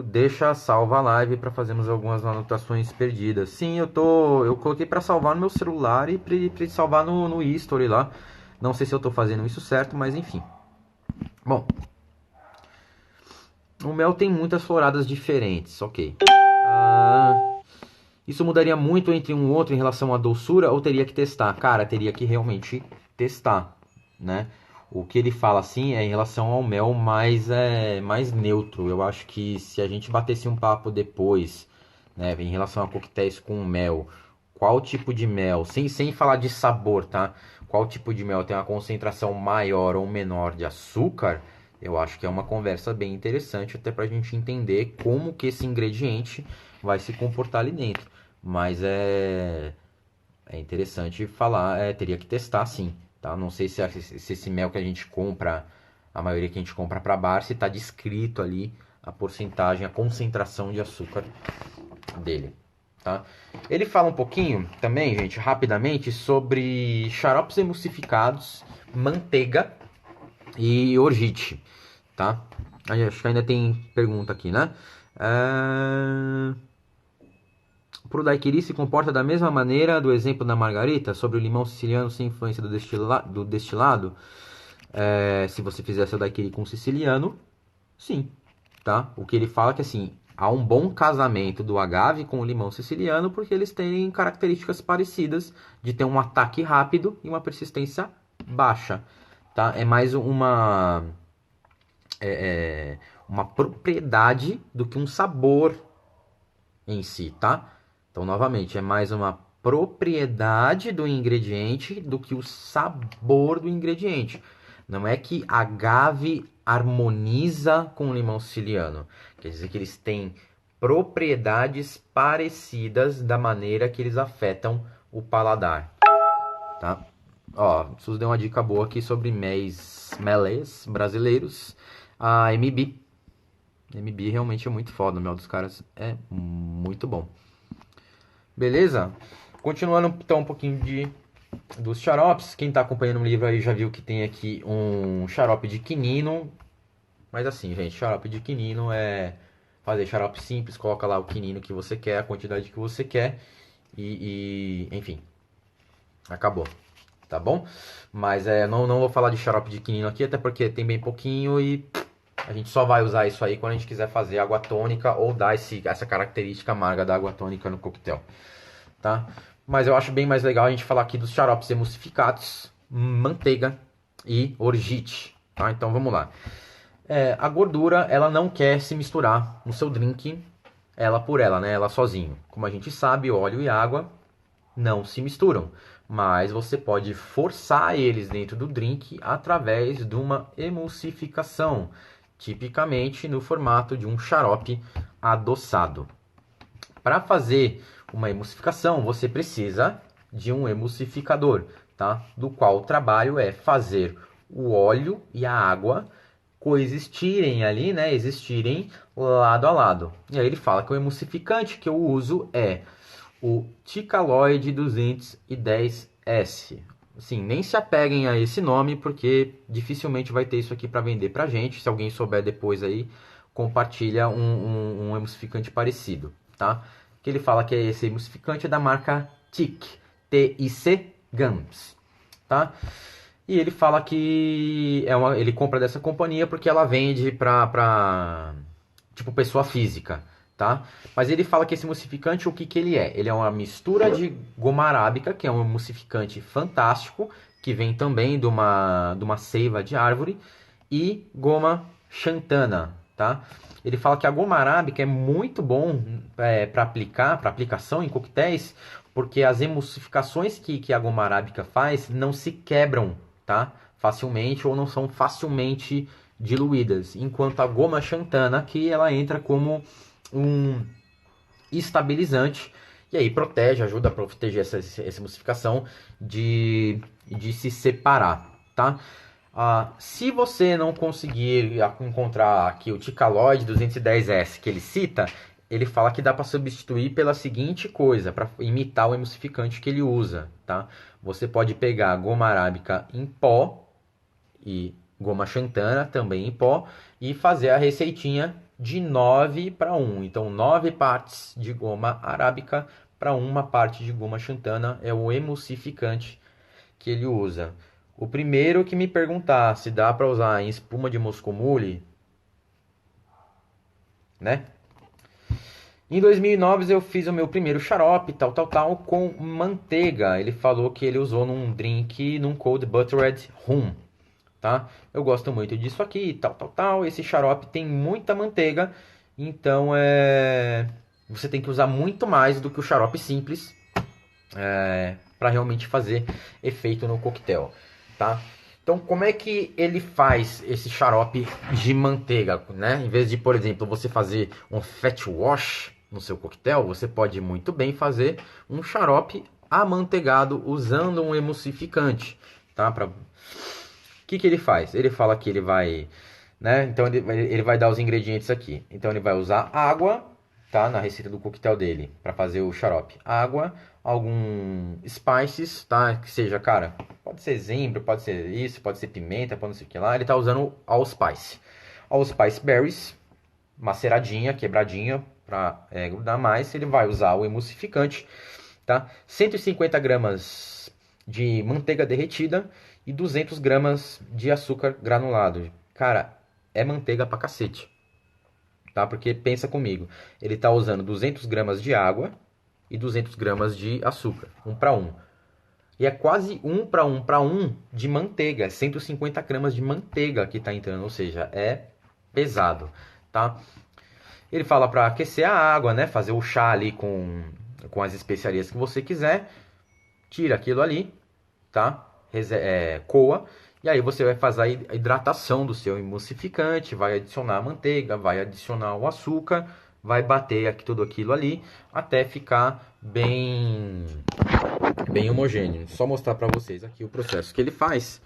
Deixa salva a live para fazermos algumas anotações perdidas. Sim, eu coloquei para salvar no meu celular e para salvar no history lá. Não sei se eu tô fazendo isso certo, mas enfim. Bom, o mel tem muitas floradas diferentes, ok. Isso mudaria muito entre um e outro em relação à doçura ou teria que testar? Cara, teria que realmente testar, né? O que ele fala assim é em relação ao mel mais neutro. Eu acho que se a gente batesse um papo depois, né, em relação a coquetéis com mel, qual tipo de mel, sem falar de sabor, tá? Qual tipo de mel tem uma concentração maior ou menor de açúcar? Eu acho que é uma conversa bem interessante até para a gente entender como que esse ingrediente vai se comportar ali dentro. Mas é interessante falar, teria que testar sim, tá? Não sei se esse mel que a gente compra, a maioria que a gente compra para bar, se está descrito ali a porcentagem, a concentração de açúcar dele, tá? Ele fala um pouquinho também, gente, rapidamente, sobre xaropes emulsificados, manteiga e orgite, tá? Acho que ainda tem pergunta aqui, né? Pro daiquiri se comporta da mesma maneira do exemplo da margarita sobre o limão siciliano sem influência do destilado. Se você fizesse o daiquiri com siciliano, sim, tá? O que ele fala é que assim, há um bom casamento do agave com o limão siciliano porque eles têm características parecidas de ter um ataque rápido e uma persistência baixa, tá? É mais uma propriedade do que um sabor em si, tá? Então, novamente, é mais uma propriedade do ingrediente do que o sabor do ingrediente. Não é que agave harmoniza com o limão siciliano. Quer dizer que eles têm propriedades parecidas da maneira que eles afetam o paladar, tá? Ó, preciso dar uma dica boa aqui sobre melés brasileiros. A MB. MB realmente é muito foda, o mel dos caras é muito bom. Beleza? Continuando então um pouquinho dos xaropes. Quem está acompanhando o livro aí já viu que tem aqui um xarope de quinino. Mas assim, gente, xarope de quinino é fazer xarope simples, coloca lá o quinino que você quer, a quantidade que você quer enfim, acabou, tá bom? Mas não vou falar de xarope de quinino aqui, até porque tem bem pouquinho e a gente só vai usar isso aí quando a gente quiser fazer água tônica ou dar essa característica amarga da água tônica no coquetel, tá? Mas eu acho bem mais legal a gente falar aqui dos xaropes emulsificados, manteiga e orgite, tá? Então vamos lá. A gordura, ela não quer se misturar no seu drink, ela por ela, né? Ela sozinho. Como a gente sabe, óleo e água não se misturam, mas você pode forçar eles dentro do drink através de uma emulsificação, tipicamente no formato de um xarope adoçado. Para fazer uma emulsificação, você precisa de um emulsificador, tá? Do qual o trabalho é fazer o óleo e a água coexistirem ali, né? Existirem lado a lado. E aí ele fala que o emulsificante que eu uso é o Ticaloid 210S. Assim, nem se apeguem a esse nome, porque dificilmente vai ter isso aqui para vender pra gente. Se alguém souber depois aí, compartilha um emulsificante parecido, tá? Que ele fala que esse emulsificante é da marca TIC, T-I-C Gums, tá? E ele fala que ele compra dessa companhia porque ela vende pra tipo pessoa física, tá? Mas ele fala que esse emulsificante, o que que ele é? Ele é uma mistura de goma arábica, que é um emulsificante fantástico, que vem também de uma seiva de árvore, e goma xantana, tá? Ele fala que a goma arábica é muito bom para aplicação em coquetéis, porque as emulsificações que a goma arábica faz não se quebram, tá? Facilmente ou não são facilmente diluídas, enquanto a goma xantana aqui ela entra como um estabilizante e aí protege, ajuda a proteger essa emulsificação de se separar, tá? Se você não conseguir encontrar aqui o Ticaloid 210S que ele cita, ele fala que dá para substituir pela seguinte coisa, para imitar o emulsificante que ele usa, tá? Você pode pegar goma arábica em pó e goma xantana também em pó e fazer a receitinha de 9 para 1. Então, 9 partes de goma arábica para uma parte de goma xantana é o emulsificante que ele usa. O primeiro que me perguntar se dá para usar em espuma de moscomule, né? Em 2009 eu fiz o meu primeiro xarope, tal, com manteiga. Ele falou que ele usou num drink, num cold buttered rum, tá? Eu gosto muito disso aqui, tal. Esse xarope tem muita manteiga, então você tem que usar muito mais do que o xarope simples para realmente fazer efeito no coquetel, tá? Então, como é que ele faz esse xarope de manteiga, né? Em vez de, por exemplo, você fazer um fat wash no seu coquetel, você pode muito bem fazer um xarope amanteigado usando um emulsificante, tá? O que ele faz? Ele fala que ele vai, né? Então ele vai dar os ingredientes aqui. Então ele vai usar água, tá? Na receita do coquetel dele para fazer o xarope. Água, algum spices, tá? Que seja, cara, pode ser zimbro, pode ser isso, pode ser pimenta, pode não sei o que lá. Ele tá usando allspice. Allspice berries, maceradinha, quebradinha para grudar mais. Ele vai usar o emulsificante, tá? 150 gramas de manteiga derretida e 200 gramas de açúcar granulado. Cara, é manteiga pra cacete, tá? Porque pensa comigo, ele tá usando 200 gramas de água e 200 gramas de açúcar, 1 para 1. E é quase 1 para 1 para 1 de manteiga, 150 gramas de manteiga que tá entrando, ou seja, é pesado, tá? Ele fala para aquecer a água, né? Fazer o chá ali com as especiarias que você quiser. Tira aquilo ali, tá? Coa. E aí você vai fazer a hidratação do seu emulsificante, vai adicionar a manteiga, vai adicionar o açúcar, vai bater tudo aquilo ali até ficar bem homogêneo. Só mostrar para vocês aqui o processo que ele faz.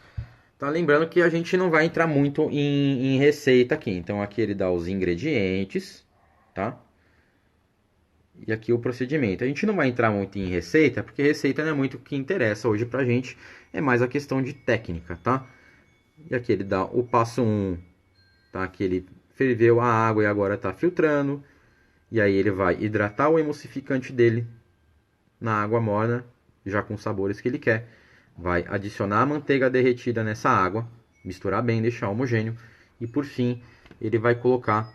Tá, lembrando que a gente não vai entrar muito em receita aqui. Então aqui ele dá os ingredientes, tá? E aqui o procedimento. A gente não vai entrar muito em receita, porque receita não é muito o que interessa hoje pra gente. É mais a questão de técnica, tá? E aqui ele dá o passo 1, tá? Que ele ferveu a água e agora tá filtrando. E aí ele vai hidratar o emulsificante dele na água morna, já com os sabores que ele quer. Vai adicionar a manteiga derretida nessa água, misturar bem, deixar homogêneo. E por fim, ele vai colocar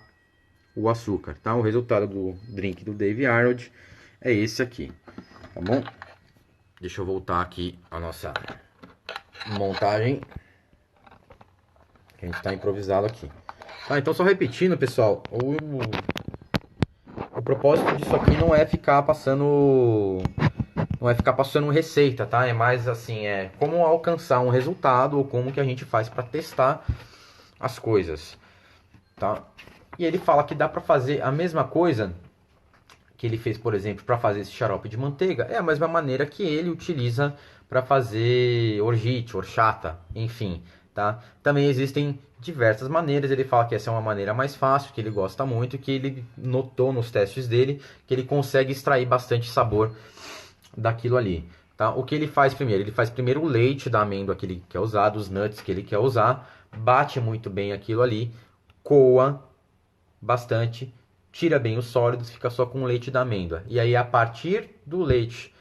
o açúcar, tá? O resultado do drink do Dave Arnold é esse aqui, tá bom? Deixa eu voltar aqui a nossa montagem, que a gente tá improvisado aqui. Tá, então só repetindo, pessoal, o propósito disso aqui não é ficar passando receita, tá? É mais assim, como alcançar um resultado ou como que a gente faz para testar as coisas, tá? E ele fala que dá para fazer a mesma coisa que ele fez, por exemplo, para fazer esse xarope de manteiga. É a mesma maneira que ele utiliza para fazer orgeat, horchata, enfim, tá? Também existem diversas maneiras. Ele fala que essa é uma maneira mais fácil, que ele gosta muito, que ele notou nos testes dele, que ele consegue extrair bastante sabor daquilo ali. Tá? O que ele faz primeiro? Ele faz primeiro o leite da amêndoa que ele quer usar, dos nuts que ele quer usar, bate muito bem aquilo ali, coa bastante, tira bem os sólidos, fica só com o leite da amêndoa. E aí, a partir do leite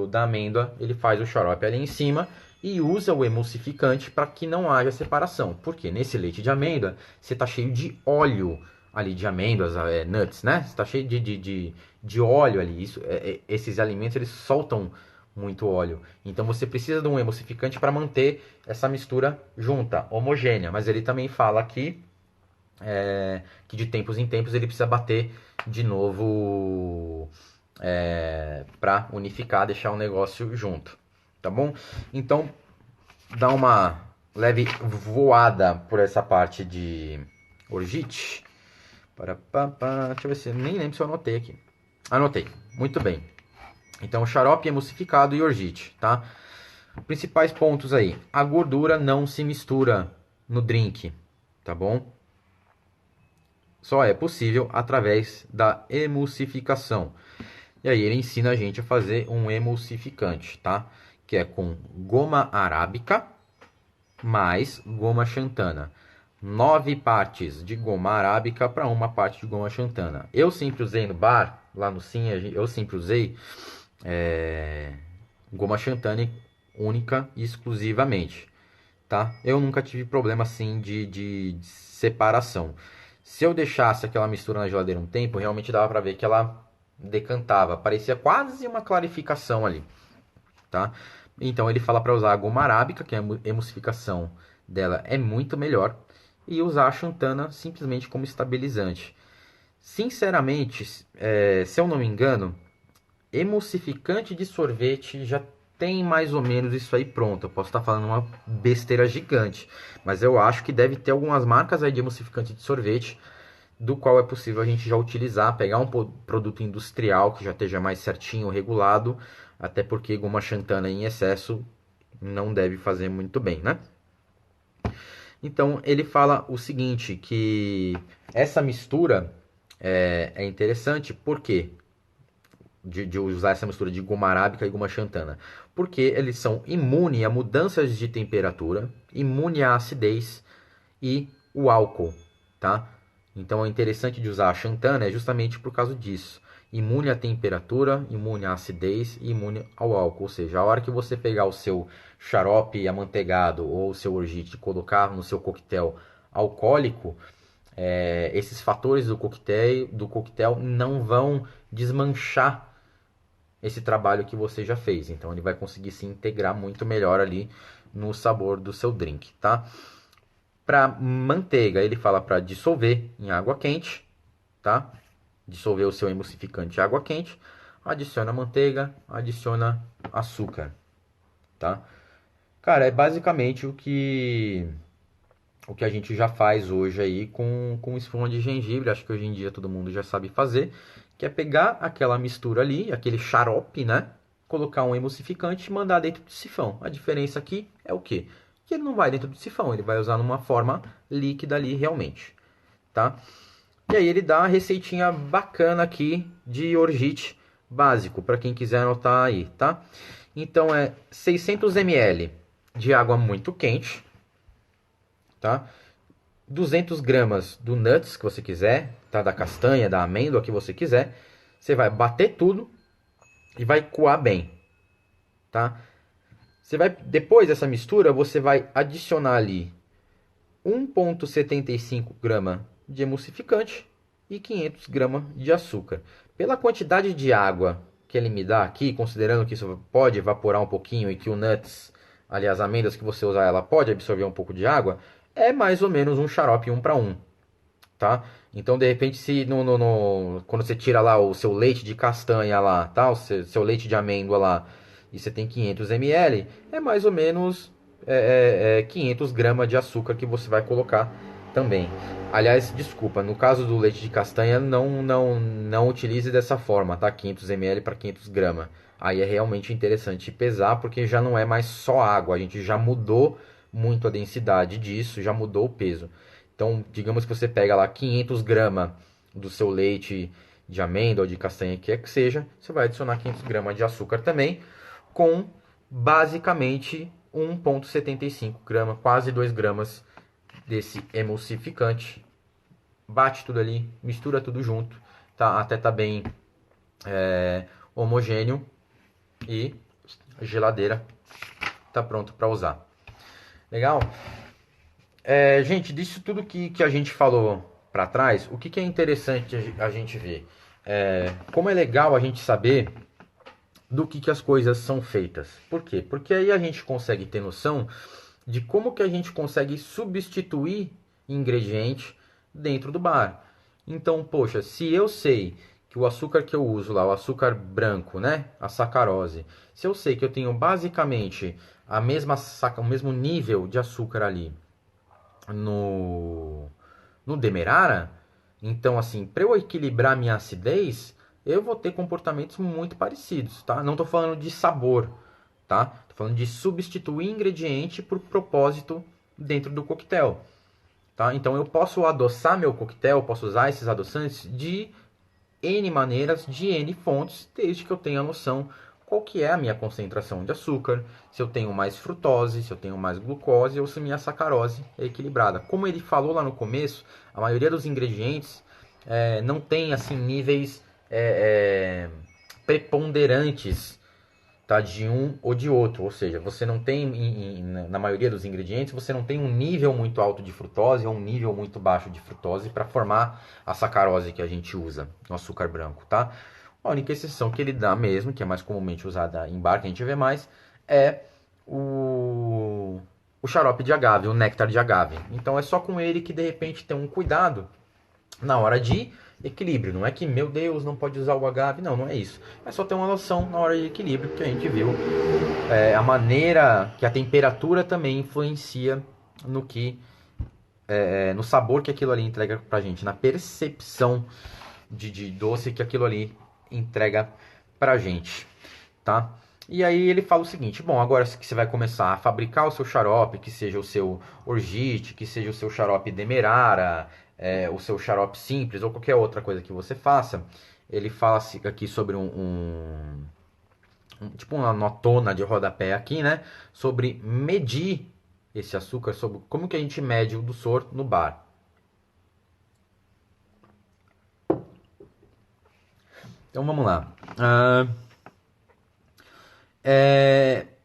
da amêndoa, ele faz o xarope ali em cima e usa o emulsificante para que não haja separação. Porque nesse leite de amêndoa, você está cheio de óleo ali de amêndoas, nuts, né? Você está cheio de óleo ali. Esses alimentos, eles soltam muito óleo. Então, você precisa de um emulsificante para manter essa mistura junta, homogênea. Mas ele também fala aqui que de tempos em tempos ele precisa bater de novo para unificar, deixar o negócio junto, tá bom? Então dá uma leve voada por essa parte de orgeat. Deixa eu ver se nem lembro se eu anotei aqui. Anotei, muito bem. Então xarope emulsificado e orgeat, tá? Principais pontos aí. A gordura não se mistura no drink, tá bom? Só é possível através da emulsificação. E aí ele ensina a gente a fazer um emulsificante, tá? Que é com goma arábica mais goma xantana. 9 partes de goma arábica para uma parte de goma xantana. Eu sempre usei no bar, lá no Sim, eu sempre usei goma xantana única e exclusivamente, tá? Eu nunca tive problema assim de separação. Se eu deixasse aquela mistura na geladeira um tempo, realmente dava para ver que ela decantava, parecia quase uma clarificação ali, tá? Então ele fala para usar a goma arábica, que a emulsificação dela é muito melhor, e usar a xantana simplesmente como estabilizante. Sinceramente, se eu não me engano, emulsificante de sorvete já tem mais ou menos isso aí pronto. Eu posso estar falando uma besteira gigante, mas eu acho que deve ter algumas marcas aí de emulsificante de sorvete do qual é possível a gente já utilizar, pegar um produto industrial que já esteja mais certinho, regulado, até porque goma xantana em excesso não deve fazer muito bem, né? Então ele fala o seguinte, que essa mistura é interessante, por quê? De usar essa mistura de goma arábica e goma xantana. Porque eles são imunes a mudanças de temperatura, imune à acidez e o álcool, tá? Então é interessante de usar a xantana é justamente por causa disso. Imune à temperatura, imune à acidez e imune ao álcool. Ou seja, a hora que você pegar o seu xarope amanteigado ou o seu orgite e colocar no seu coquetel alcoólico, esses fatores do coquetel não vão desmanchar esse trabalho que você já fez. Então ele vai conseguir se integrar muito melhor ali no sabor do seu drink, tá? Para manteiga, ele fala para dissolver em água quente, tá? Dissolver o seu emulsificante em água quente, adiciona manteiga, adiciona açúcar, tá? Cara, é basicamente o que a gente já faz hoje aí com espuma de gengibre. Acho que hoje em dia todo mundo já sabe fazer, que é pegar aquela mistura ali, aquele xarope, né? Colocar um emulsificante e mandar dentro do sifão. A diferença aqui é o quê? Que ele não vai dentro do sifão, ele vai usar numa forma líquida ali realmente, tá? E aí ele dá uma receitinha bacana aqui de orgite básico, para quem quiser anotar aí, tá? Então é 600 ml de água muito quente, tá? 200 gramas do nuts que você quiser, tá? Da castanha, da amêndoa que você quiser. Você vai bater tudo e vai coar bem, tá? Você vai, depois dessa mistura, você vai adicionar ali 1,75 grama de emulsificante e 500 gramas de açúcar. Pela quantidade de água que ele me dá aqui, considerando que isso pode evaporar um pouquinho e que o nuts, ali as amêndoas que você usar, ela pode absorver um pouco de água, é mais ou menos um xarope 1 para 1, tá? Então, de repente, se quando você tira lá o seu leite de castanha lá, tá? O seu leite de amêndoa lá, e você tem 500 ml, é mais ou menos 500 gramas de açúcar que você vai colocar também. Aliás, desculpa, no caso do leite de castanha, não utilize dessa forma, tá? 500 ml para 500 gramas. Aí é realmente interessante pesar, porque já não é mais só água, a gente já mudou muito a densidade disso, já mudou o peso. Então, digamos que você pega lá 500 gramas do seu leite de amêndoa ou de castanha, que é que seja, você vai adicionar 500 gramas de açúcar também, com basicamente 1,75 gramas, quase 2 gramas desse emulsificante. Bate tudo ali, mistura tudo junto, tá? Até tá bem homogêneo e a geladeira tá pronto para usar. Legal? Gente, disso tudo que a gente falou para trás, o que é interessante a gente ver? Como é legal a gente saber do que as coisas são feitas. Por quê? Porque aí a gente consegue ter noção de como que a gente consegue substituir ingrediente dentro do bar. Então, poxa, se eu sei que o açúcar que eu uso lá, o açúcar branco, né, a sacarose, se eu sei que eu tenho basicamente o mesmo nível de açúcar ali no Demerara, então assim, para eu equilibrar minha acidez, eu vou ter comportamentos muito parecidos, tá? Não estou falando de sabor, tá? Tô falando de substituir ingrediente por propósito dentro do coquetel, tá? Então eu posso adoçar meu coquetel, posso usar esses adoçantes de N maneiras, de N fontes, desde que eu tenha noção qual que é a minha concentração de açúcar, se eu tenho mais frutose, se eu tenho mais glucose ou se minha sacarose é equilibrada. Como ele falou lá no começo, a maioria dos ingredientes não tem assim níveis preponderantes, tá, de um ou de outro, ou seja, você não tem, na maioria dos ingredientes, você não tem um nível muito alto de frutose ou um nível muito baixo de frutose para formar a sacarose que a gente usa no açúcar branco, tá? A única exceção que ele dá mesmo, que é mais comumente usada em bar, que a gente vê mais, é o xarope de agave, o néctar de agave. Então é só com ele que de repente tem um cuidado na hora de equilíbrio. Não é que, meu Deus, não pode usar o agave. Não, não é isso. É só ter uma noção na hora de equilíbrio, que a gente viu a maneira que a temperatura também influencia no que no sabor que aquilo ali entrega pra gente, na percepção de doce que aquilo ali entrega pra gente, tá? E aí ele fala o seguinte, bom, agora que você vai começar a fabricar o seu xarope, que seja o seu orgite, que seja o seu xarope demerara, o seu xarope simples ou qualquer outra coisa que você faça, ele fala aqui sobre tipo uma notona de rodapé aqui, né? Sobre medir esse açúcar, sobre como que a gente mede o doçor no bar. Então vamos lá.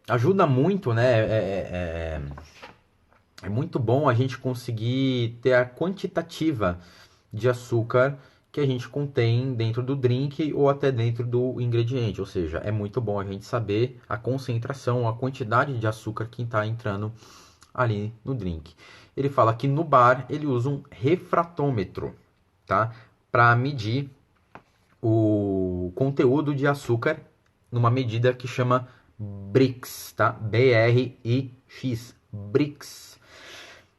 Ajuda muito, né? É muito bom a gente conseguir ter a quantitativa de açúcar que a gente contém dentro do drink ou até dentro do ingrediente. Ou seja, é muito bom a gente saber a concentração, a quantidade de açúcar que está entrando ali no drink. Ele fala que no bar ele usa um refratômetro, tá? Para medir o conteúdo de açúcar numa medida que chama Brix, tá? B-R-I-X, Brix.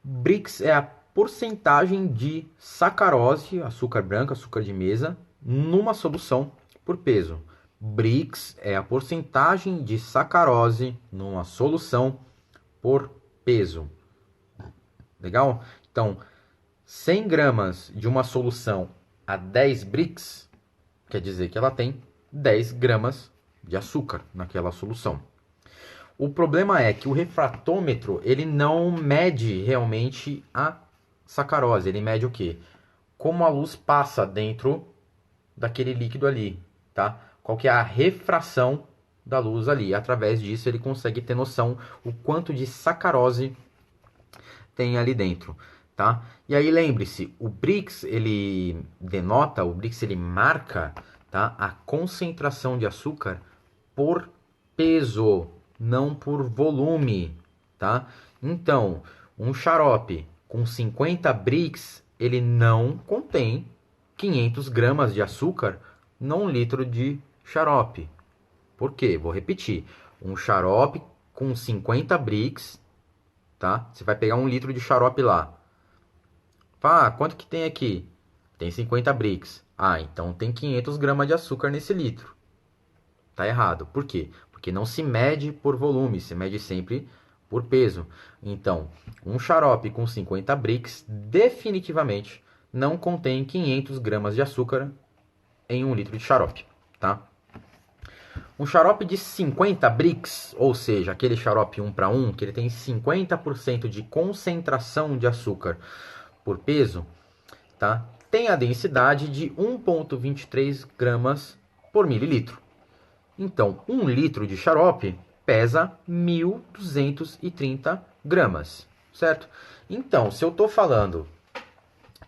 Brix é a porcentagem de sacarose, açúcar branco, açúcar de mesa, numa solução por peso. Brix é a porcentagem de sacarose numa solução por peso. Legal? Então, 100 gramas de uma solução a 10 Brix, quer dizer que ela tem 10 gramas de açúcar naquela solução. O problema é que o refratômetro, ele não mede realmente a sacarose. Ele mede o quê? Como a luz passa dentro daquele líquido ali, tá? Qual que é a refração da luz ali. Através disso, ele consegue ter noção o quanto de sacarose tem ali dentro, tá? E aí, lembre-se, o Brix, ele denota, o Brix, ele marca, tá? A concentração de açúcar por peso, não por volume, tá? Então, um xarope com 50 Brix, ele não contém 500 gramas de açúcar num litro de xarope. Por quê? Vou repetir. Um xarope com 50 Brix, tá? Você vai pegar um litro de xarope lá. Quanto que tem aqui? Tem 50 Brix. Então tem 500 gramas de açúcar nesse litro. Tá errado. Por quê? Porque não se mede por volume, se mede sempre por peso. Então, um xarope com 50 Brix definitivamente não contém 500 gramas de açúcar em um litro de xarope, tá? Um xarope de 50 Brix, ou seja, aquele xarope 1 para 1, que ele tem 50% de concentração de açúcar por peso, tá? Tem a densidade de 1,23 gramas por mililitro. Então, 1 litro de xarope pesa 1.230 gramas, certo? Então, se eu estou falando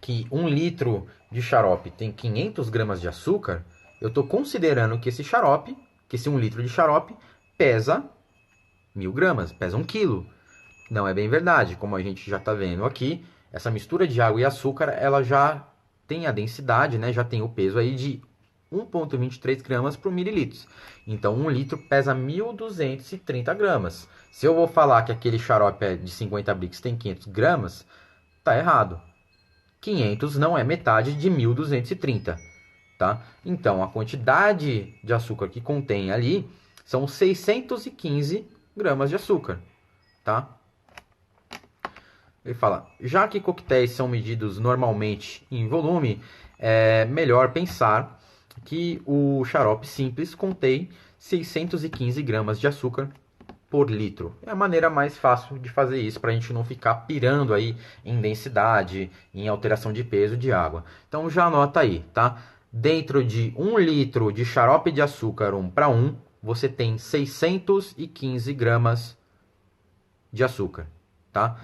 que 1 litro de xarope tem 500 gramas de açúcar, eu estou considerando que esse 1 litro de xarope pesa 1.000 gramas, pesa 1 quilo. Não é bem verdade, como a gente já está vendo aqui, essa mistura de água e açúcar, ela já tem a densidade, né? Já tem o peso aí de 1,23 gramas por mililitro. Então, 1 litro pesa 1.230 gramas. Se eu vou falar que aquele xarope de 50 Brix tem 500 gramas, tá errado. 500 não é metade de 1.230, tá? Então, a quantidade de açúcar que contém ali São 615 gramas de açúcar, tá? Ele fala, já que coquetéis são medidos normalmente em volume, é melhor pensar que o xarope simples contém 615 gramas de açúcar por litro. É a maneira mais fácil de fazer isso, para a gente não ficar pirando aí em densidade, em alteração de peso de água. Então já anota aí, tá? Dentro de 1 litro de xarope de açúcar 1:1, você tem 615 gramas de açúcar, tá?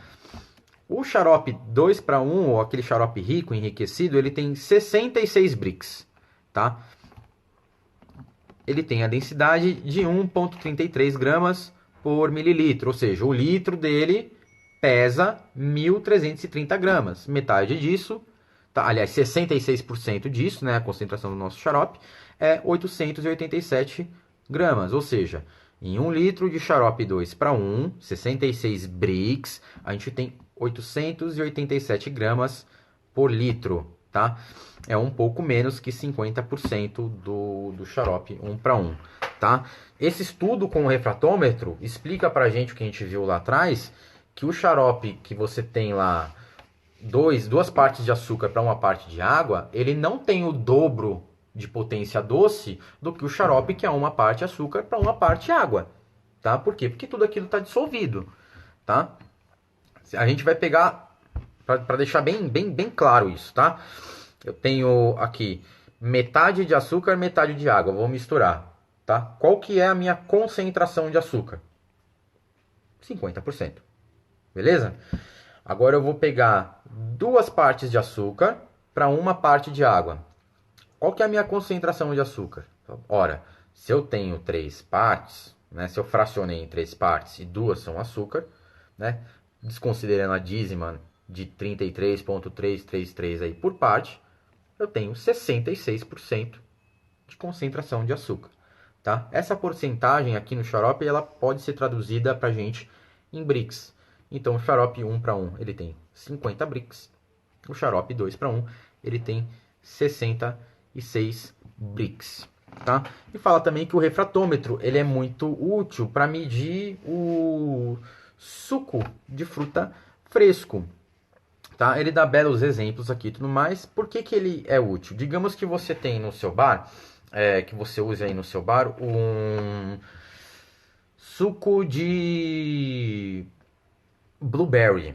O xarope 2:1, ou aquele xarope rico, enriquecido, ele tem 66 brix, tá? Ele tem a densidade de 1,33 gramas por mililitro, ou seja, o litro dele pesa 1.330 gramas. Metade disso, tá? Aliás, 66% disso, né, a concentração do nosso xarope, é 887 gramas, ou seja, em 1 litro de xarope 2:1, 66 brix, a gente tem 887 gramas por litro, tá? É um pouco menos que 50% do xarope 1:1, tá? Esse estudo com o refratômetro explica pra gente o que a gente viu lá atrás, que o xarope que você tem lá, duas partes de açúcar para uma parte de água, ele não tem o dobro de potência doce do que o xarope que é uma parte açúcar para uma parte água, tá? Por quê? Porque tudo aquilo está dissolvido, tá? A gente vai pegar, para deixar bem claro isso, tá? Eu tenho aqui metade de açúcar, metade de água, vou misturar, tá? Qual que é a minha concentração de açúcar? 50%, beleza? Agora eu vou pegar 2 partes de açúcar para uma parte de água. Qual que é a minha concentração de açúcar? Ora, se eu tenho 3 partes, né, se eu fracionei em 3 partes e 2 são açúcar, né, desconsiderando a dízima de 33,333 aí por parte, eu tenho 66% de concentração de açúcar, tá? Essa porcentagem aqui no xarope, ela pode ser traduzida para a gente em brix. Então, o xarope 1:1 ele tem 50 brix, o xarope 2:1 ele tem 66 brix, tá? E fala também que o refratômetro ele é muito útil para medir o suco de fruta fresco, tá? Ele dá belos exemplos aqui e tudo mais. Por que que ele é útil? Digamos que você tem no seu bar, que você use aí no seu bar, um suco de blueberry,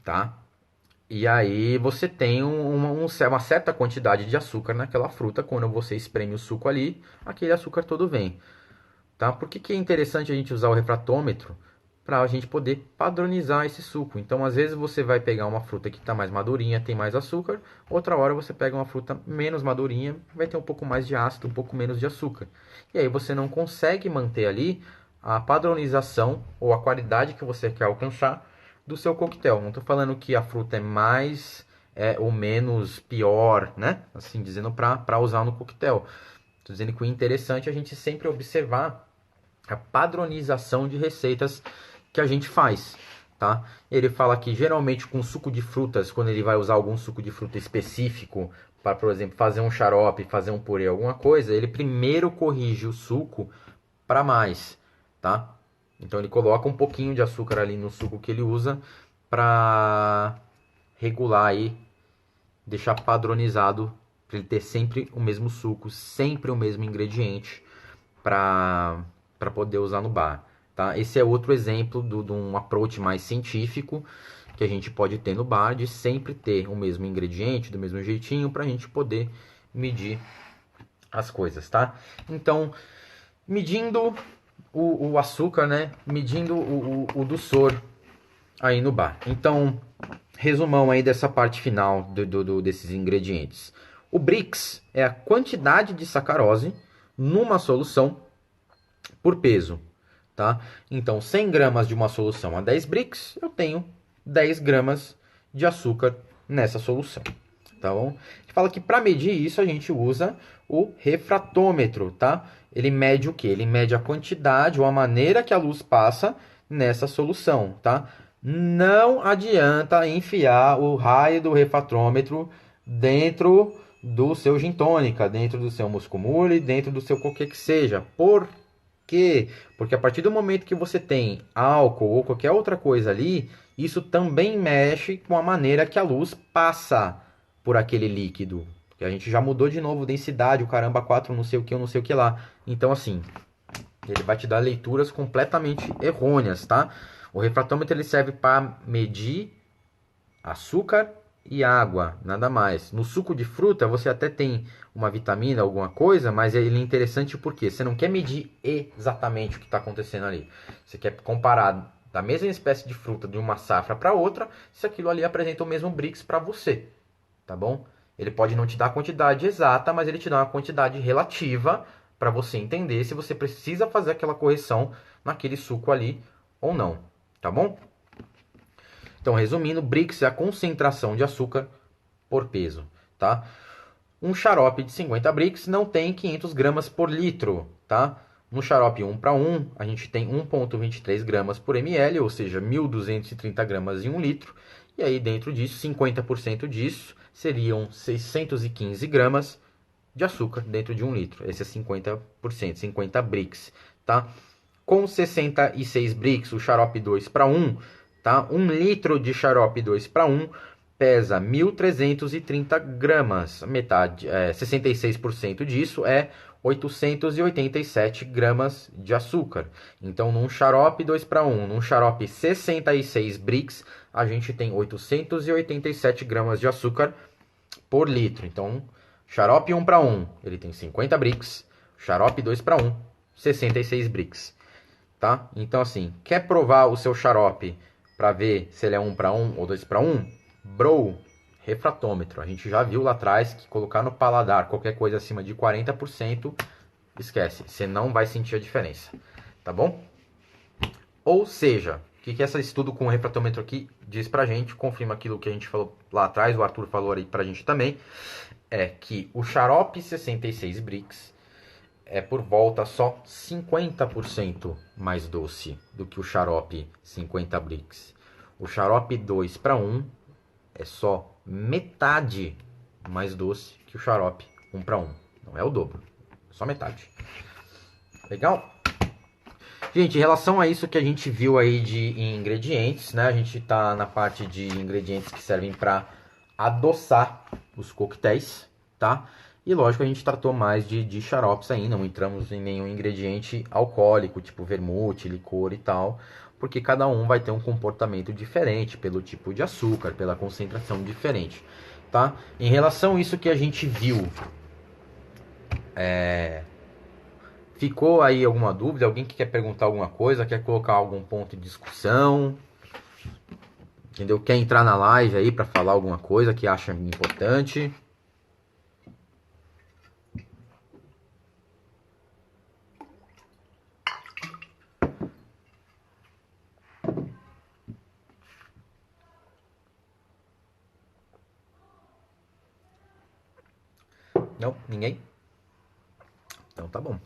tá? E aí você tem uma certa quantidade de açúcar naquela fruta. Quando você espreme o suco ali, aquele açúcar todo vem, tá? Por que que é interessante a gente usar o refratômetro? Para a gente poder padronizar esse suco. Então, às vezes você vai pegar uma fruta que está mais madurinha, tem mais açúcar. Outra hora você pega uma fruta menos madurinha, vai ter um pouco mais de ácido, um pouco menos de açúcar. E aí você não consegue manter ali a padronização ou a qualidade que você quer alcançar do seu coquetel. Não estou falando que a fruta é mais ou menos pior, né? Assim dizendo, para usar no coquetel. Estou dizendo que o interessante é a gente sempre observar a padronização de receitas que a gente faz, tá? Ele fala que geralmente com suco de frutas, quando ele vai usar algum suco de fruta específico para, por exemplo, fazer um xarope, fazer um purê, alguma coisa, ele primeiro corrige o suco para mais, tá? Então ele coloca um pouquinho de açúcar ali no suco que ele usa para regular aí, deixar padronizado, para ele ter sempre o mesmo suco, sempre o mesmo ingrediente para poder usar no bar, tá? Esse é outro exemplo de um approach mais científico que a gente pode ter no bar, de sempre ter o mesmo ingrediente, do mesmo jeitinho, para a gente poder medir as coisas, tá? Então, medindo o açúcar, né? Medindo o doçor aí no bar. Então, resumão aí dessa parte final desses ingredientes. O Brix é a quantidade de sacarose numa solução por peso, tá? Então, 100 gramas de uma solução a 10 Brix, eu tenho 10 gramas de açúcar nessa solução, tá bom? A gente fala que para medir isso a gente usa o refratômetro, tá? Ele mede o que? Ele mede a quantidade ou a maneira que a luz passa nessa solução, tá? Não adianta enfiar o raio do refratômetro dentro do seu gin tônica, dentro do seu muscomule, dentro do seu qualquer que seja. Por quê? Porque a partir do momento que você tem álcool ou qualquer outra coisa ali, isso também mexe com a maneira que a luz passa por aquele líquido. Porque a gente já mudou de novo densidade, o caramba 4, não sei o que, eu não sei o que lá. Então, assim, ele vai te dar leituras completamente errôneas, tá? O refratômetro ele serve para medir açúcar e água, nada mais. No suco de fruta você até tem uma vitamina, alguma coisa, mas ele é interessante porque você não quer medir exatamente o que está acontecendo ali. Você quer comparar da mesma espécie de fruta de uma safra para outra, se aquilo ali apresenta o mesmo Brix para você, tá bom? Ele pode não te dar a quantidade exata, mas ele te dá uma quantidade relativa para você entender se você precisa fazer aquela correção naquele suco ali ou não, tá bom? Então, resumindo, Brix é a concentração de açúcar por peso, tá? Um xarope de 50 Brix não tem 500 gramas por litro, tá? No xarope 1 para 1, a gente tem 1,23 gramas por ml, ou seja, 1.230 gramas em 1 litro. E aí, dentro disso, 50% disso seriam 615 gramas de açúcar dentro de 1 litro. Esse é 50%, 50 Brix, tá? Com 66 Brix, o xarope 2 para 1, tá? 1 litro de xarope 2 para 1 pesa 1.330 gramas. Metade, 66% disso é 887 gramas de açúcar. Então, num xarope 2 para 1, num xarope 66 Brix, a gente tem 887 gramas de açúcar por litro. Então, xarope 1 para 1, ele tem 50 Brix. Xarope 2 para 1, 66 Brix. Tá? Então, assim, quer provar o seu xarope para ver se ele é 1 para 1 ou 2 para 1? Bro, refratômetro. A gente já viu lá atrás que colocar no paladar qualquer coisa acima de 40%, esquece, você não vai sentir a diferença, tá bom? Ou seja, o que esse estudo com o refratômetro aqui diz pra gente, confirma aquilo que a gente falou lá atrás, o Arthur falou aí pra gente também, é que o xarope 66 Brix é por volta só 50% mais doce do que o xarope 50 Brix. O xarope 2 para 1 é só metade mais doce que o xarope 1 para 1. Não é o dobro, é só metade. Legal? Gente, em relação a isso que a gente viu aí de ingredientes, né? A gente tá na parte de ingredientes que servem para adoçar os coquetéis, tá? E lógico, a gente tratou mais de xaropes aí, não entramos em nenhum ingrediente alcoólico, tipo vermute, licor e tal, porque cada um vai ter um comportamento diferente, pelo tipo de açúcar, pela concentração diferente, tá? Em relação a isso que a gente viu, ficou aí alguma dúvida? Alguém que quer perguntar alguma coisa, quer colocar algum ponto de discussão? Entendeu? Quer entrar na live aí para falar alguma coisa que acha importante? Não? Ninguém? Então tá bom.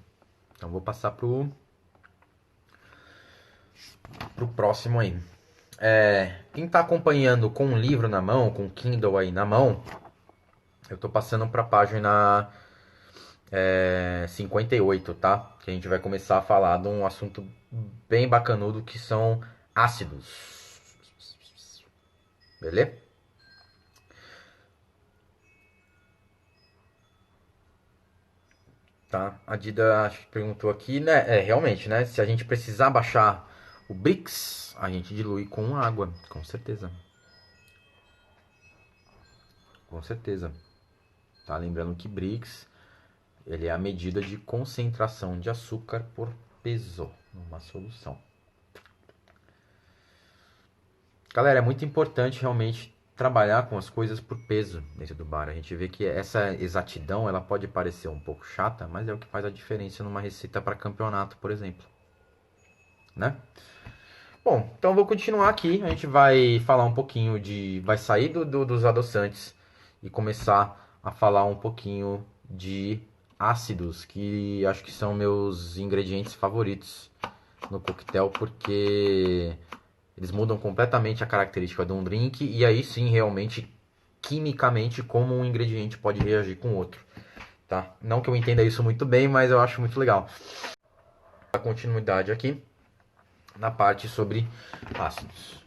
Então vou passar pro próximo aí. Quem tá acompanhando com um livro na mão, com o Kindle aí na mão, eu tô passando pra página 58, tá? Que a gente vai começar a falar de um assunto bem bacanudo que são ácidos. Beleza? Tá? A Dida acho que perguntou aqui, né? Realmente, né? Se a gente precisar baixar o Brix, a gente dilui com água, com certeza. Com certeza. Tá? Lembrando que Brix, ele é a medida de concentração de açúcar por peso numa solução. Galera, é muito importante realmente trabalhar com as coisas por peso dentro do bar. A gente vê que essa exatidão, ela pode parecer um pouco chata, mas é o que faz a diferença numa receita para campeonato, por exemplo, né? Bom, então eu vou continuar aqui. A gente vai falar um pouquinho vai sair dos adoçantes e começar a falar um pouquinho de ácidos, que acho que são meus ingredientes favoritos no coquetel, porque eles mudam completamente a característica de um drink e aí sim, realmente, quimicamente, como um ingrediente pode reagir com outro, tá? Não que eu entenda isso muito bem, mas eu acho muito legal. A continuidade aqui na parte sobre ácidos.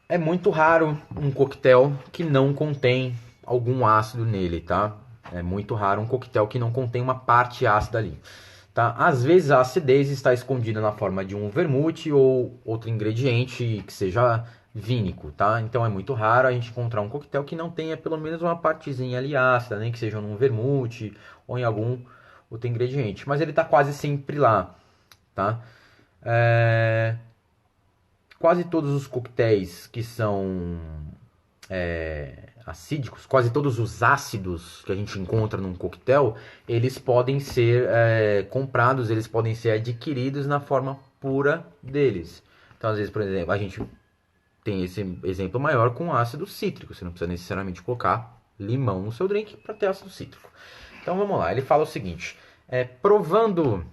É muito raro um coquetel que não contém algum ácido nele, tá? É muito raro um coquetel que não contém uma parte ácida ali, tá? Às vezes a acidez está escondida na forma de um vermute ou outro ingrediente que seja vínico, tá? Então é muito raro a gente encontrar um coquetel que não tenha pelo menos uma partezinha ali ácida, nem que seja num vermute ou em algum outro ingrediente. Mas ele está quase sempre lá, tá? Quase todos os coquetéis que são acídicos, quase todos os ácidos que a gente encontra num coquetel, eles podem ser comprados, eles podem ser adquiridos na forma pura deles. Então, às vezes, por exemplo, a gente tem esse exemplo maior com ácido cítrico. Você não precisa necessariamente colocar limão no seu drink para ter ácido cítrico. Então, vamos lá. Ele fala o seguinte: provando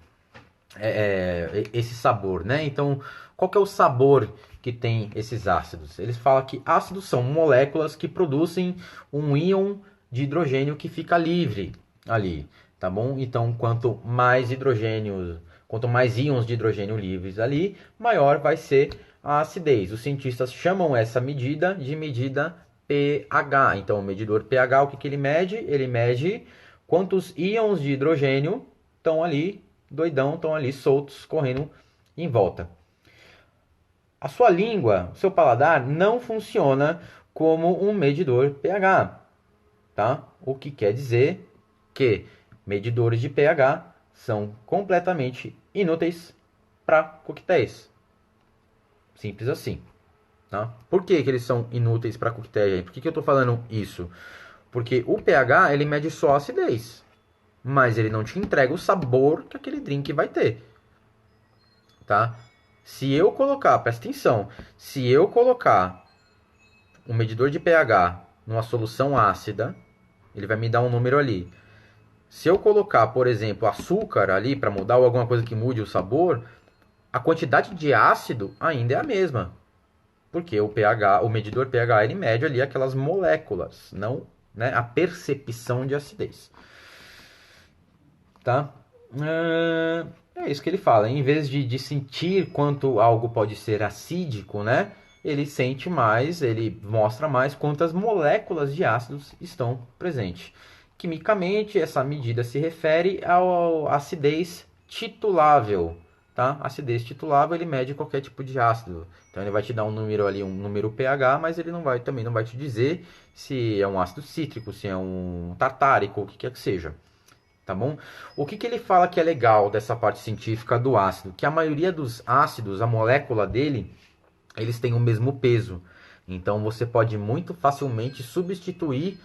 esse sabor, né? Então, qual que é o sabor que tem esses ácidos? Eles falam que ácidos são moléculas que produzem um íon de hidrogênio que fica livre ali, tá bom? Então, quanto mais íons de hidrogênio livres ali, maior vai ser a acidez. Os cientistas chamam essa medida de medida pH. Então, o medidor pH, o que ele mede? Ele mede quantos íons de hidrogênio estão ali doidão, estão ali soltos, correndo em volta. A sua língua, o seu paladar, não funciona como um medidor pH, tá? O que quer dizer que medidores de pH são completamente inúteis para coquetéis. Simples assim, tá? Por que eles são inúteis para coquetéis? Por que eu estou falando isso? Porque o pH, ele mede só a acidez, mas ele não te entrega o sabor que aquele drink vai ter, tá? Se eu colocar, presta atenção, se eu colocar um medidor de pH numa solução ácida, ele vai me dar um número ali. Se eu colocar, por exemplo, açúcar ali para mudar ou alguma coisa que mude o sabor, a quantidade de ácido ainda é a mesma. Porque o pH, o medidor pH, ele mede ali aquelas moléculas, não, né, a percepção de acidez. Tá? É isso que ele fala. Em vez de sentir quanto algo pode ser acídico, né? Ele sente mais, ele mostra mais quantas moléculas de ácidos estão presentes. Quimicamente, essa medida se refere à acidez titulável, tá? Acidez titulável, ele mede qualquer tipo de ácido. Então ele vai te dar um número ali, um número pH, mas ele também não vai te dizer se é um ácido cítrico, se é um tartárico, o que quer que seja. Tá bom? O que ele fala que é legal dessa parte científica do ácido? Que a maioria dos ácidos, a molécula dele, eles têm o mesmo peso. Então você pode muito facilmente substituir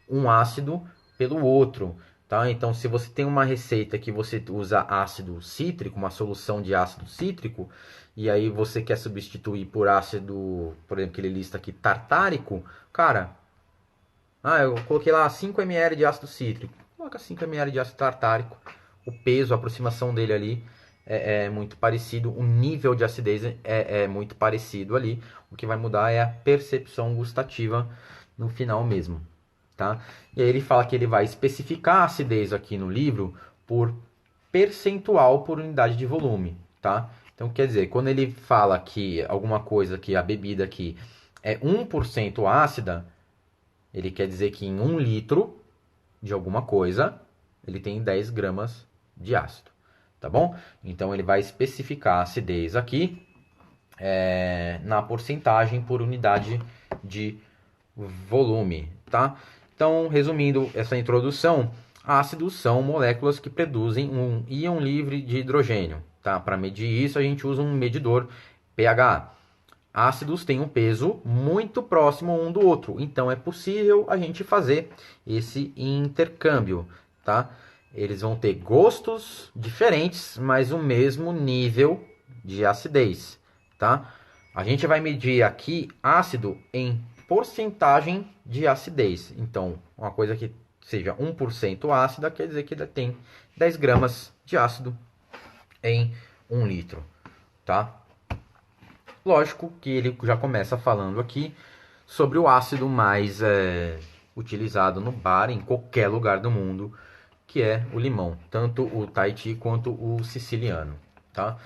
um ácido pelo outro. Tá? Então, se você tem uma receita que você usa ácido cítrico, uma solução de ácido cítrico, e aí você quer substituir por ácido, por exemplo, que ele lista aqui, tartárico, cara, eu coloquei lá 5 ml de ácido cítrico. Coloca 5 ml de ácido tartárico. O peso, a aproximação dele ali é muito parecido. O nível de acidez é muito parecido ali. O que vai mudar é a percepção gustativa no final mesmo. Tá? E aí ele fala que ele vai especificar a acidez aqui no livro por percentual por unidade de volume. Tá? Então quer dizer, quando ele fala que alguma coisa, que a bebida aqui é 1% ácida, ele quer dizer que em 1 litro de alguma coisa, ele tem 10 gramas de ácido, tá bom? Então ele vai especificar a acidez aqui na porcentagem por unidade de volume, tá? Então, resumindo essa introdução, ácidos são moléculas que produzem um íon livre de hidrogênio, tá? Para medir isso, a gente usa um medidor pH. Ácidos têm um peso muito próximo um do outro, então é possível a gente fazer esse intercâmbio, tá? Eles vão ter gostos diferentes, mas o mesmo nível de acidez, tá? A gente vai medir aqui ácido em porcentagem de acidez. Então, uma coisa que seja 1% ácida quer dizer que ele tem 10 gramas de ácido em 1 litro, tá? Lógico que ele já começa falando aqui sobre o ácido mais utilizado no bar, em qualquer lugar do mundo, que é o limão, tanto o Tahiti quanto o siciliano, tá?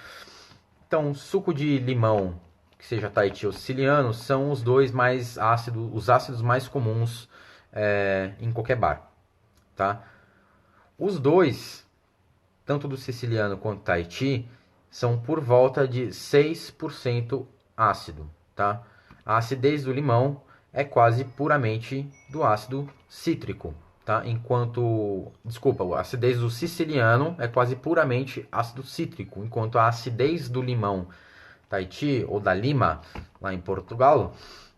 Então, suco de limão, que seja Tahiti ou siciliano, são os dois mais ácidos, os ácidos mais comuns em qualquer bar, tá? Os dois, tanto do siciliano quanto do Tahiti, são por volta de 6% ácido, tá? A acidez do limão é quase puramente do ácido cítrico, tá? Desculpa, a acidez do siciliano é quase puramente ácido cítrico, enquanto a acidez do limão Tahiti ou da Lima, lá em Portugal,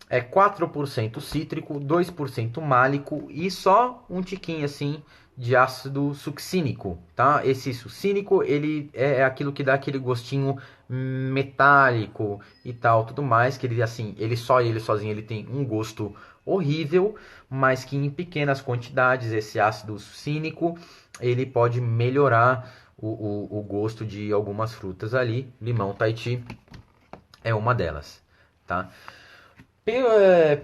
é 4% cítrico, 2% málico e só um tiquinho assim de ácido succínico, tá? Esse succínico, ele é aquilo que dá aquele gostinho metálico e tal, tudo mais, que ele assim, ele sozinho ele tem um gosto horrível, mas que em pequenas quantidades esse ácido succínico, ele pode melhorar o gosto de algumas frutas ali. Limão Tahiti é uma delas, tá?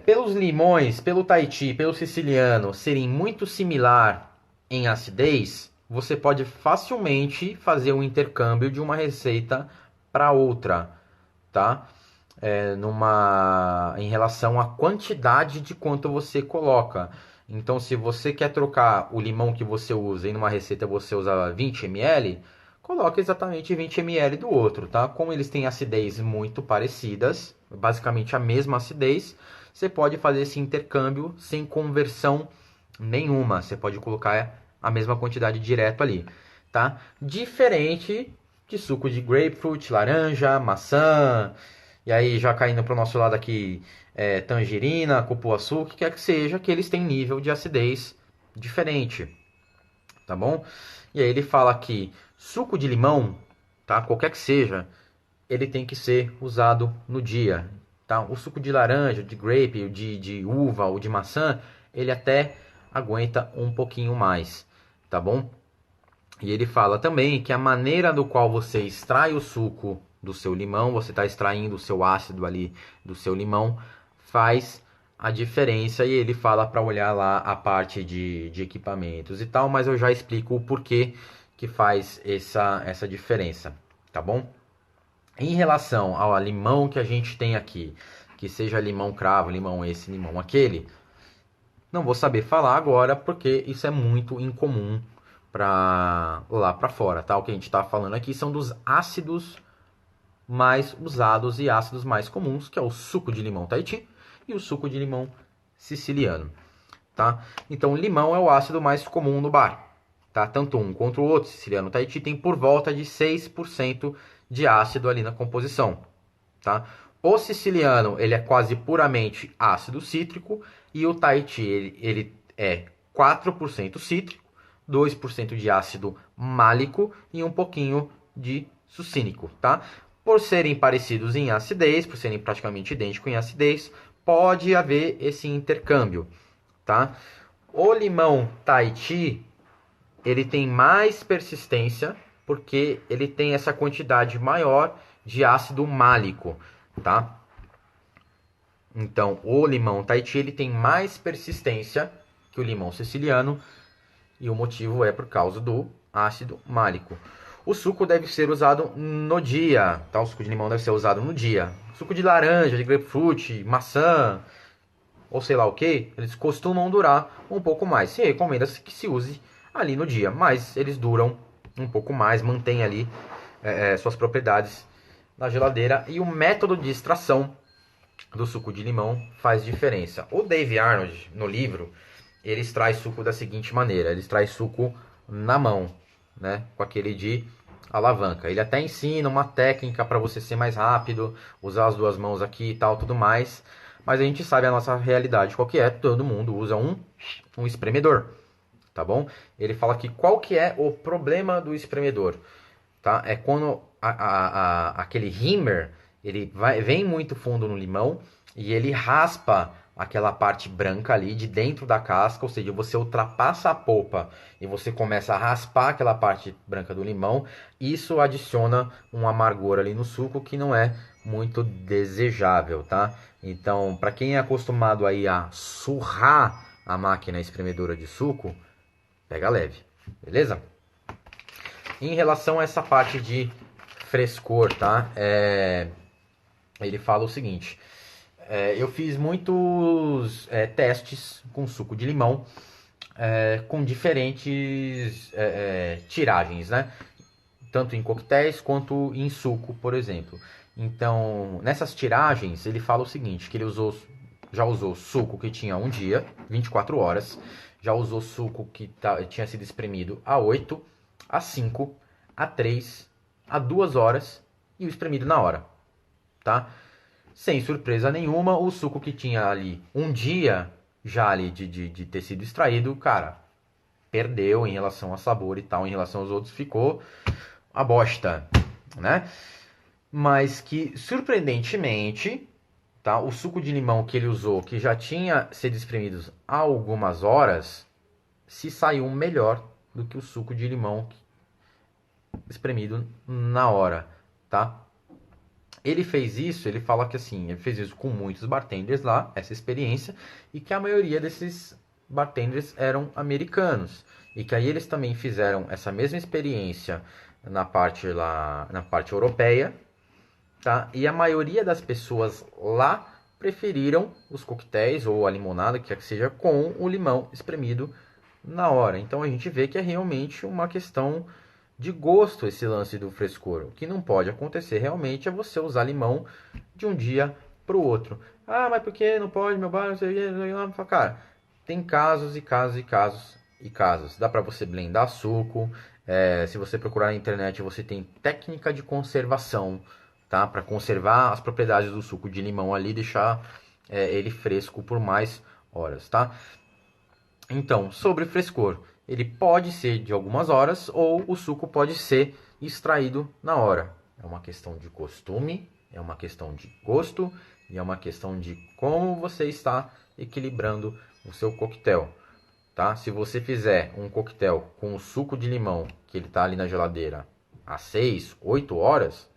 Pelos limões, pelo Tahiti, pelo siciliano serem muito similar em acidez, você pode facilmente fazer um intercâmbio de uma receita para outra, tá? Em relação à quantidade de quanto você coloca. Então, se você quer trocar o limão que você usa e numa receita você usa 20 ml, coloque exatamente 20 ml do outro, tá? Como eles têm acidez muito parecidas, basicamente a mesma acidez, você pode fazer esse intercâmbio sem conversão nenhuma. Você pode colocar a mesma quantidade direto ali, tá? Diferente de suco de grapefruit, laranja, maçã, e aí já caindo para o nosso lado aqui, tangerina, cupuaçu, o que quer que seja, que eles têm nível de acidez diferente, tá bom? E aí ele fala que suco de limão, tá? Qualquer que seja, ele tem que ser usado no dia, tá? O suco de laranja, de grape, de uva ou de maçã, ele até aguenta um pouquinho mais, tá bom? E ele fala também que a maneira do qual você extrai o suco do seu limão, você está extraindo o seu ácido ali do seu limão, faz a diferença. E ele fala para olhar lá a parte de equipamentos e tal, mas eu já explico o porquê que faz essa diferença, tá bom? Em relação ao limão que a gente tem aqui, que seja limão cravo, limão esse, limão aquele, não vou saber falar agora porque isso é muito incomum para lá para fora, tá? O que a gente está falando aqui são dos ácidos mais usados e ácidos mais comuns, que é o suco de limão Tahiti e o suco de limão siciliano, tá? Então, limão é o ácido mais comum no bar, tá? Tanto um quanto o outro, siciliano Tahiti, tem por volta de 6% de ácido ali na composição, tá? O siciliano, ele é quase puramente ácido cítrico e o Tahiti, ele é 4% cítrico, 2% de ácido málico e um pouquinho de succínico, tá? Por serem parecidos em acidez, por serem praticamente idênticos em acidez, pode haver esse intercâmbio, tá? O limão Tahiti, ele tem mais persistência porque ele tem essa quantidade maior de ácido málico, tá? Então, o limão Tahiti ele tem mais persistência que o limão siciliano e o motivo é por causa do ácido málico. O suco deve ser usado no dia, tá? O suco de limão deve ser usado no dia. Suco de laranja, de grapefruit, maçã, ou sei lá o que, eles costumam durar um pouco mais. Se recomenda que se use ali no dia, mas eles duram um pouco mais, mantém ali suas propriedades na geladeira. E o método de extração do suco de limão faz diferença. O Dave Arnold, no livro, ele extrai suco da seguinte maneira: ele extrai suco na mão, né, com aquele de alavanca. Ele até ensina uma técnica para você ser mais rápido, usar as duas mãos aqui e tal, tudo mais. Mas a gente sabe a nossa realidade qual que é, todo mundo usa um espremedor, tá bom? Ele fala que qual que é o problema do espremedor, tá? É quando aquele rímer, vem muito fundo no limão e ele raspa aquela parte branca ali de dentro da casca, ou seja, você ultrapassa a polpa e você começa a raspar aquela parte branca do limão, isso adiciona um amargor ali no suco que não é muito desejável, tá? Então, para quem é acostumado aí a surrar a máquina espremedora de suco, pega leve, Beleza? Em relação a essa parte de frescor, tá? Ele fala o seguinte: eu fiz muitos testes com suco de limão, com diferentes tiragens, né? Tanto em coquetéis quanto em suco, por exemplo. Então, nessas tiragens, ele fala o seguinte, que ele já usou suco que tinha um dia, 24 horas, já usou suco que tinha sido espremido a 8, a 5, a 3, a 2 horas e o espremido na hora, tá? Sem surpresa nenhuma, o suco que tinha ali um dia já ali de ter sido extraído, cara, perdeu em relação a sabor e tal, em relação aos outros ficou a bosta, né? Mas que, surpreendentemente, tá? O suco de limão que ele usou, que já tinha sido espremido há algumas horas, se saiu melhor do que o suco de limão espremido na hora, tá? Ele fez isso, ele fala que assim, ele fez isso com muitos bartenders lá, essa experiência, e que a maioria desses bartenders eram americanos. E que aí eles também fizeram essa mesma experiência na parte lá, na parte europeia, tá? E a maioria das pessoas lá preferiram os coquetéis ou a limonada, que quer que seja, com o limão espremido na hora. Então a gente vê que é realmente uma questão de gosto esse lance do frescor. O que não pode acontecer realmente é você usar limão de um dia para o outro. Ah, mas por que não pode, meu bar, não sei o que. Cara, tem casos e casos e casos e casos. Dá para você blendar suco. Se você procurar na internet, você tem técnica de conservação, tá? Para conservar as propriedades do suco de limão ali, deixar ele fresco por mais horas, tá? Então, sobre frescor, ele pode ser de algumas horas ou o suco pode ser extraído na hora. É uma questão de costume, é uma questão de gosto e é uma questão de como você está equilibrando o seu coquetel, tá? Se você fizer um coquetel com o suco de limão que ele está ali na geladeira há 6, 8 horas,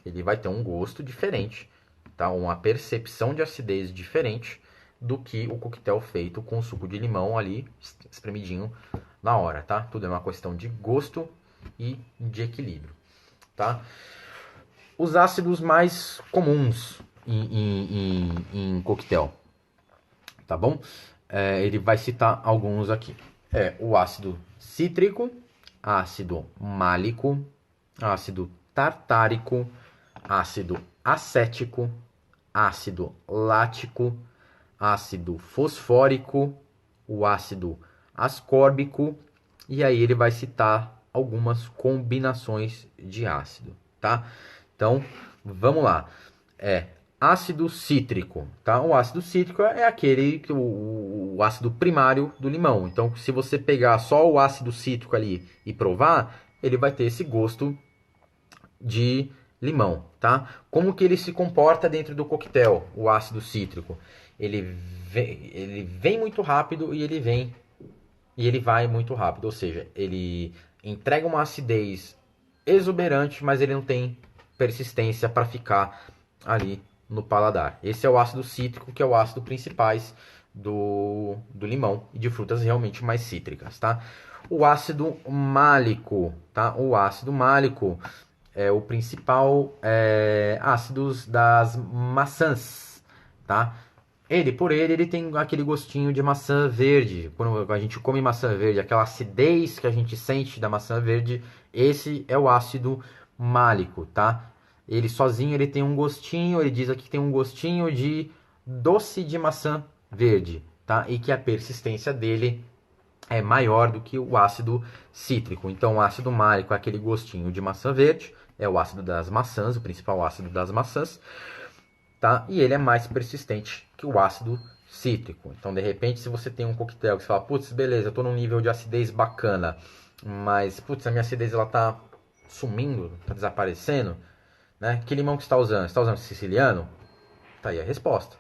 ele vai ter um gosto diferente, tá? Uma percepção de acidez diferente do que o coquetel feito com suco de limão ali espremidinho na hora, tá? Tudo é uma questão de gosto e de equilíbrio, tá? Os ácidos mais comuns em coquetel, tá bom? Ele vai citar alguns aqui. O ácido cítrico, ácido málico, ácido tartárico, ácido acético, ácido lático, ácido fosfórico, o ácido ascórbico, e aí ele vai citar algumas combinações de ácido, tá? Então, vamos lá. Ácido cítrico, tá? O ácido cítrico é aquele que o ácido primário do limão. Então, se você pegar só o ácido cítrico ali e provar, ele vai ter esse gosto de limão, tá? Como que ele se comporta dentro do coquetel, o ácido cítrico? Ele vem muito rápido e ele vai muito rápido, ou seja, ele entrega uma acidez exuberante, mas ele não tem persistência para ficar ali no paladar. Esse é o ácido cítrico, que é o ácido principais do limão e de frutas realmente mais cítricas, tá? O ácido málico, tá? O ácido málico é o principal ácidos das maçãs, tá? Ele tem aquele gostinho de maçã verde. Quando a gente come maçã verde, aquela acidez que a gente sente da maçã verde, esse é o ácido málico, tá? Ele sozinho ele tem um gostinho, ele diz aqui que tem um gostinho de doce de maçã verde, tá? E que a persistência dele é maior do que o ácido cítrico. Então, o ácido málico é aquele gostinho de maçã verde, é o ácido das maçãs, o principal ácido das maçãs, tá? E ele é mais persistente que o ácido cítrico. Então, de repente, se você tem um coquetel que você fala, putz, beleza, eu tô num nível de acidez bacana, mas, putz, a minha acidez ela tá sumindo, tá desaparecendo, né? Que limão que você está usando? Você está usando siciliano? Tá aí a resposta,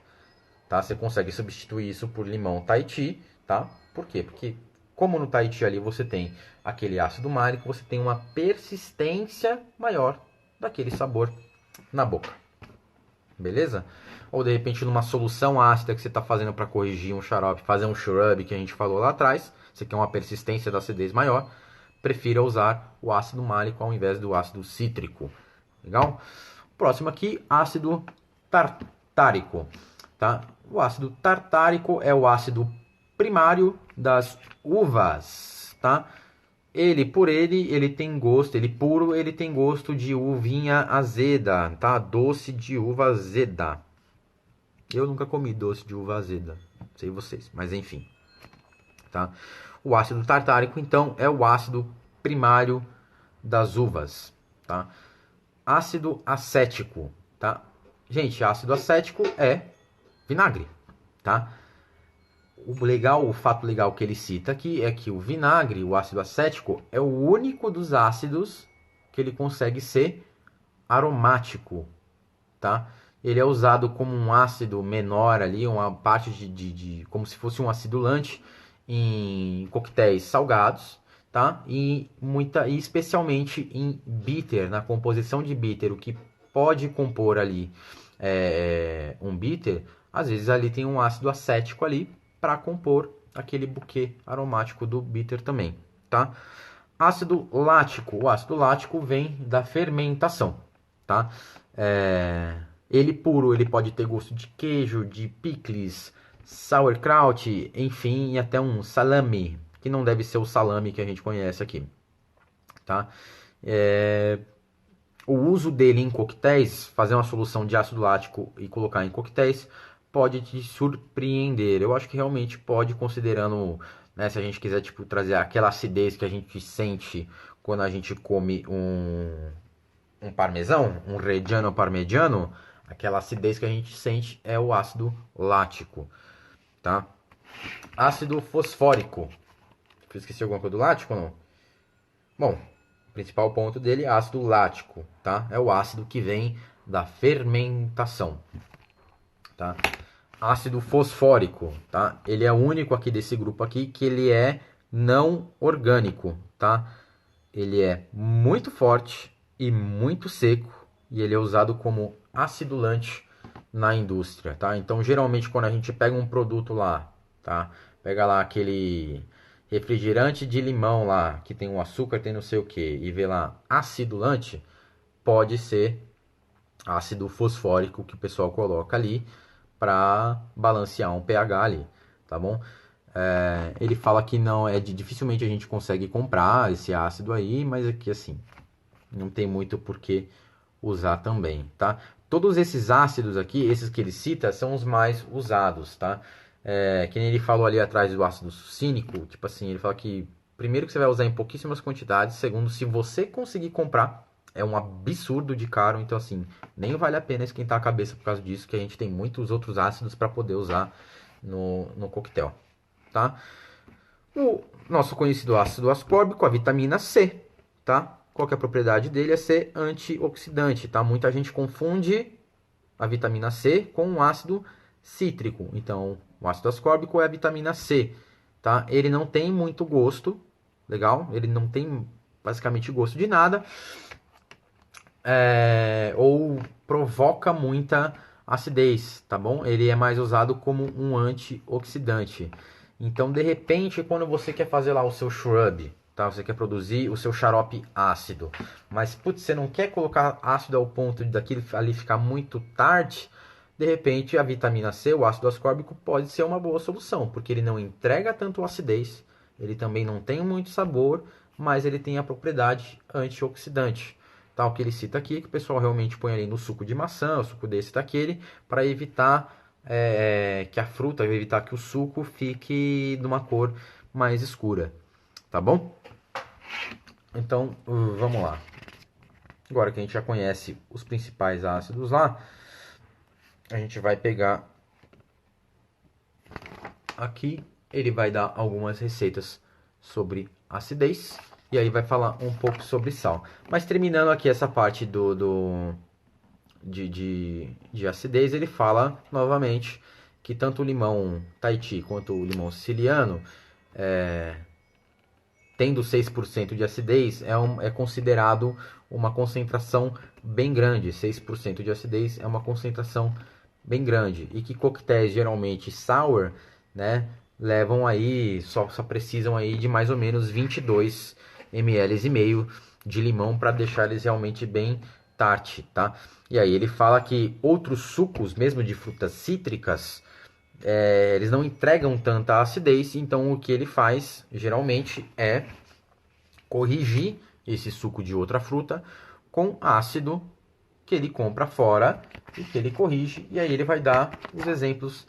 tá? Você consegue substituir isso por limão Tahiti, tá? Por quê? Porque como no Tahiti ali você tem aquele ácido málico, você tem uma persistência maior daquele sabor na boca. Beleza? Ou de repente numa solução ácida que você está fazendo para corrigir um xarope, fazer um shrub que a gente falou lá atrás, você quer uma persistência da acidez maior, prefira usar o ácido málico ao invés do ácido cítrico. Legal? Próximo aqui, ácido tartárico. Tá? O ácido tartárico é o ácido primário das uvas. Tá? Ele tem gosto, ele puro, ele tem gosto de uvinha azeda, tá? Doce de uva azeda. Eu nunca comi doce de uva azeda, não sei vocês, mas enfim, tá? O ácido tartárico, então, é o ácido primário das uvas, tá? Ácido acético, tá? Gente, ácido acético é vinagre, tá? O fato legal que ele cita aqui é que o vinagre, o ácido acético, é o único dos ácidos que ele consegue ser aromático, tá? Ele é usado como um ácido menor ali, uma parte como se fosse um acidulante em coquetéis salgados, tá? E especialmente em bitter, na composição de bitter, o que pode compor ali um bitter, às vezes ali tem um ácido acético ali para compor aquele buquê aromático do bitter também, tá? Ácido lático. O ácido lático vem da fermentação, tá? Ele puro, ele pode ter gosto de queijo, de picles, sauerkraut, enfim, e até um salame, que não deve ser o salame que a gente conhece aqui, tá? O uso dele em coquetéis, fazer uma solução de ácido lático e colocar em coquetéis, pode te surpreender. Eu acho que realmente pode, considerando, né, se a gente quiser tipo, trazer aquela acidez que a gente sente quando a gente come um parmesão, um Reggiano Parmigiano, aquela acidez que a gente sente é o ácido lático, tá? Ácido fosfórico. Eu esqueci alguma coisa do lático ou não? Bom, o principal ponto dele é ácido lático, tá? É o ácido que vem da fermentação, tá? Ácido fosfórico, tá? Ele é o único aqui desse grupo aqui que ele é não orgânico, tá? Ele é muito forte e muito seco e ele é usado como acidulante na indústria, tá? Então, geralmente quando a gente pega um produto lá, tá? Pega lá aquele refrigerante de limão lá, que tem um açúcar, tem não sei o que, e vê lá acidulante, pode ser ácido fosfórico que o pessoal coloca ali para balancear um pH ali, tá bom? Ele fala que não dificilmente a gente consegue comprar esse ácido aí, mas aqui assim não tem muito por que usar também, tá? Todos esses ácidos aqui, esses que ele cita, são os mais usados, tá? Que nem ele falou ali atrás do ácido sucínico, tipo assim, ele fala que primeiro que você vai usar em pouquíssimas quantidades, segundo, se você conseguir comprar, é um absurdo de caro, então assim, nem vale a pena esquentar a cabeça por causa disso, que a gente tem muitos outros ácidos para poder usar no coquetel, tá? O nosso conhecido ácido ascórbico, a vitamina C, tá? Qual que é a propriedade dele? É ser antioxidante, tá? Muita gente confunde a vitamina C com um ácido cítrico. Então, o ácido ascórbico é a vitamina C, tá? Ele não tem muito gosto, legal? Ele não tem basicamente gosto de nada, ou provoca muita acidez, tá bom? Ele é mais usado como um antioxidante. Então, de repente, quando você quer fazer lá o seu shrub, tá? Você quer produzir o seu xarope ácido, mas putz, você não quer colocar ácido ao ponto de daquilo ali ficar muito tart, de repente a vitamina C, o ácido ascórbico, pode ser uma boa solução, porque ele não entrega tanto acidez, ele também não tem muito sabor, mas ele tem a propriedade antioxidante. Tá, o que ele cita aqui, que o pessoal realmente põe ali no suco de maçã, o suco desse daquele, para evitar que a fruta, evitar que o suco fique de uma cor mais escura, tá bom? Então, vamos lá. Agora que a gente já conhece os principais ácidos lá, a gente vai pegar aqui, ele vai dar algumas receitas sobre acidez e aí vai falar um pouco sobre sal. Mas terminando aqui essa parte de acidez, ele fala novamente que tanto o limão Tahiti quanto o limão siciliano, tendo 6% de acidez, é considerado uma concentração bem grande. 6% de acidez é uma concentração bem grande. E que coquetéis geralmente sour, né, levam aí, só precisam aí de mais ou menos 22 ml e meio de limão para deixar eles realmente bem tart, tá? E aí ele fala que outros sucos, mesmo de frutas cítricas, eles não entregam tanta acidez, então o que ele faz geralmente é corrigir esse suco de outra fruta com ácido que ele compra fora e que ele corrige, e aí ele vai dar os exemplos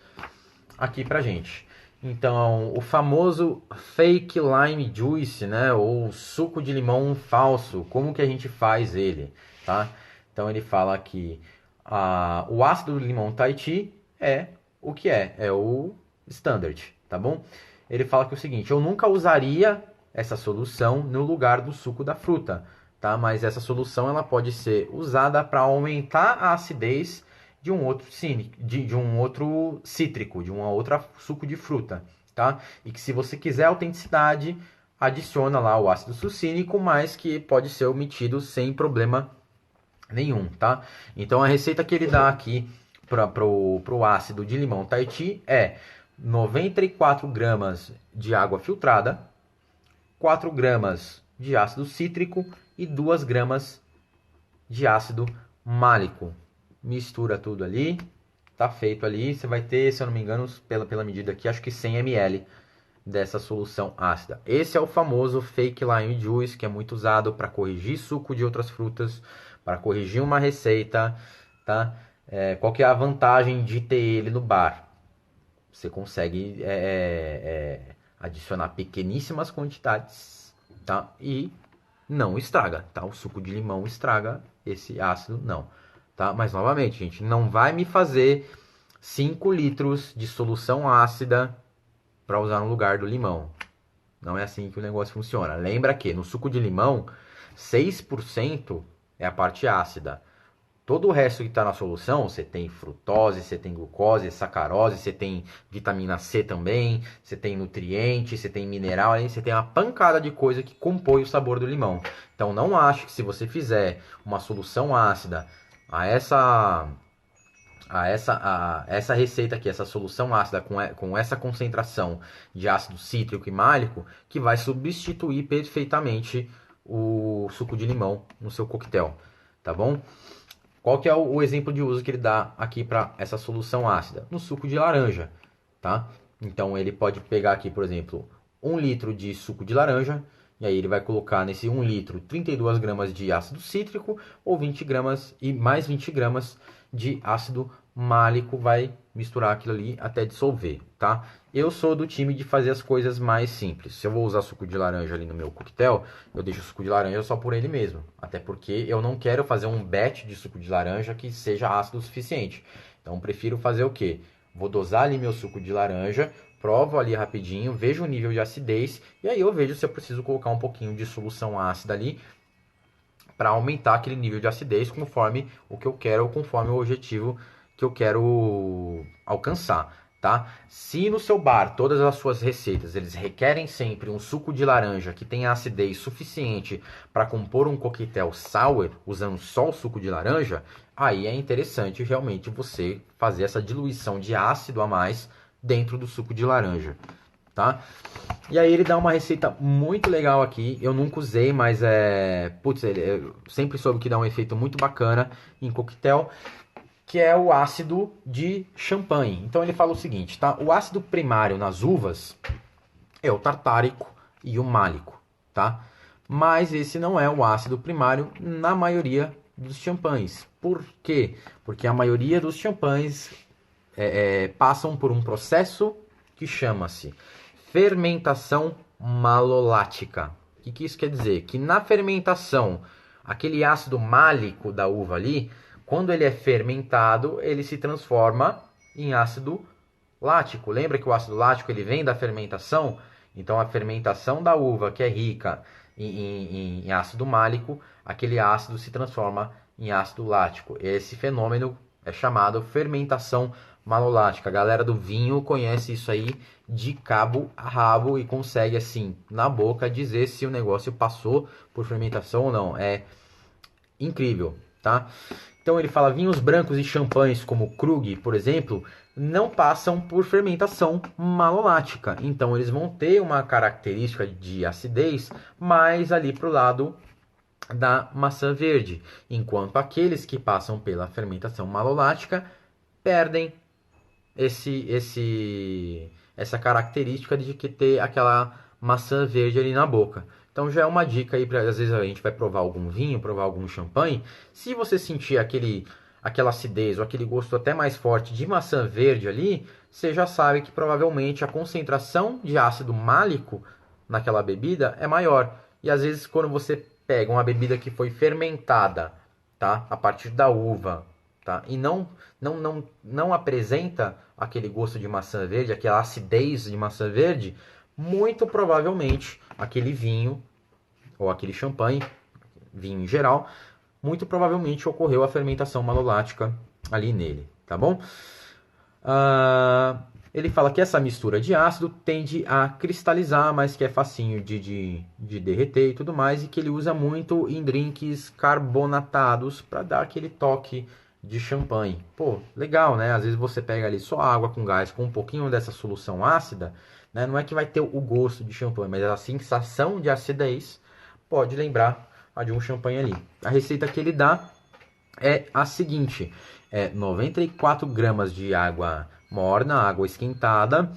aqui pra gente. Então, o famoso fake lime juice, né, ou suco de limão falso, como que a gente faz ele, tá? Então ele fala que o ácido do limão Tahiti é o que é o standard, tá bom? Ele fala que é o seguinte, eu nunca usaria essa solução no lugar do suco da fruta, tá? Mas essa solução ela pode ser usada para aumentar a acidez de um outro de um outro cítrico, de uma outra suco de fruta, tá? E que se você quiser autenticidade, adiciona lá o ácido sucínico, mas que pode ser omitido sem problema nenhum, tá? Então a receita que ele dá aqui pro ácido de limão Tahiti é 94 gramas de água filtrada, 4 gramas de ácido cítrico e 2 gramas de ácido málico. Mistura tudo ali, tá feito ali. Você vai ter, se eu não me engano, pela medida aqui, acho que 100 ml dessa solução ácida. Esse é o famoso fake lime juice, que é muito usado para corrigir suco de outras frutas, para corrigir uma receita, tá? Qual que é a vantagem de ter ele no bar? Você consegue adicionar pequeníssimas quantidades, tá? E não estraga, tá? O suco de limão estraga, esse ácido não, tá? Mas novamente, gente, não vai me fazer 5 litros de solução ácida para usar no lugar do limão. Não é assim que o negócio funciona. Lembra que no suco de limão, 6% é a parte ácida. Todo o resto que está na solução, você tem frutose, você tem glucose, sacarose, você tem vitamina C também, você tem nutriente, você tem mineral, aí você tem uma pancada de coisa que compõe o sabor do limão. Então não acho que se você fizer uma solução ácida a essa receita aqui, essa solução ácida com essa concentração de ácido cítrico e málico, que vai substituir perfeitamente o suco de limão no seu coquetel, tá bom? Qual que é o exemplo de uso que ele dá aqui para essa solução ácida? No suco de laranja, tá? Então ele pode pegar aqui, por exemplo, 1 litro de suco de laranja, e aí ele vai colocar nesse 1 litro 32 gramas de ácido cítrico ou 20 gramas e mais 20 gramas de ácido málico, vai misturar aquilo ali até dissolver, tá? Eu sou do time de fazer as coisas mais simples. Se eu vou usar suco de laranja ali no meu coquetel, eu deixo o suco de laranja só por ele mesmo. Até porque eu não quero fazer um batch de suco de laranja que seja ácido o suficiente. Então, prefiro fazer o quê? Vou dosar ali meu suco de laranja, provo ali rapidinho, vejo o nível de acidez e aí eu vejo se eu preciso colocar um pouquinho de solução ácida ali para aumentar aquele nível de acidez conforme o que eu quero ou conforme o objetivo que eu quero alcançar, tá? Se no seu bar todas as suas receitas eles requerem sempre um suco de laranja que tenha acidez suficiente para compor um coquetel sour usando só o suco de laranja, aí é interessante realmente você fazer essa diluição de ácido a mais dentro do suco de laranja, tá? E aí ele dá uma receita muito legal aqui. Eu nunca usei, mas eu sempre soube que dá um efeito muito bacana em coquetel, que é o ácido de champanhe. Então ele fala o seguinte, tá? O ácido primário nas uvas é o tartárico e o málico, tá? Mas esse não é o ácido primário na maioria dos champanhes. Por quê? Porque a maioria dos champanhes passam por um processo que chama-se fermentação malolática. O que isso quer dizer? Que na fermentação, aquele ácido málico da uva ali, quando ele é fermentado, ele se transforma em ácido lático. Lembra que o ácido lático ele vem da fermentação? Então a fermentação da uva, que é rica em ácido málico, aquele ácido se transforma em ácido lático. Esse fenômeno é chamado fermentação malolática. A galera do vinho conhece isso aí de cabo a rabo e consegue, assim, na boca, dizer se o negócio passou por fermentação ou não. É incrível. tá? Então ele fala, vinhos brancos e champanhes como Krug, por exemplo, não passam por fermentação malolática. Então eles vão ter uma característica de acidez mais ali para o lado da maçã verde, enquanto aqueles que passam pela fermentação malolática perdem essa característica de que ter aquela maçã verde ali na boca. Então já é uma dica aí para às vezes a gente vai provar algum vinho, provar algum champanhe, se você sentir aquela acidez ou aquele gosto até mais forte de maçã verde ali, você já sabe que provavelmente a concentração de ácido málico naquela bebida é maior. E às vezes quando você pega uma bebida que foi fermentada, tá, a partir da uva, tá, e não apresenta aquele gosto de maçã verde, aquela acidez de maçã verde, muito provavelmente aquele vinho ou aquele champanhe, vinho em geral, muito provavelmente ocorreu a fermentação malolática ali nele, tá bom? Ele fala que essa mistura de ácido tende a cristalizar, mas que é facinho de derreter e tudo mais, e que ele usa muito em drinks carbonatados para dar aquele toque de champanhe. Pô, legal, né? Às vezes você pega ali só água com gás com um pouquinho dessa solução ácida, né? Não é que vai ter o gosto de champanhe, mas a sensação de acidez pode lembrar a de um champanhe ali. A receita que ele dá é a seguinte: 94 gramas de água morna, água esquentada,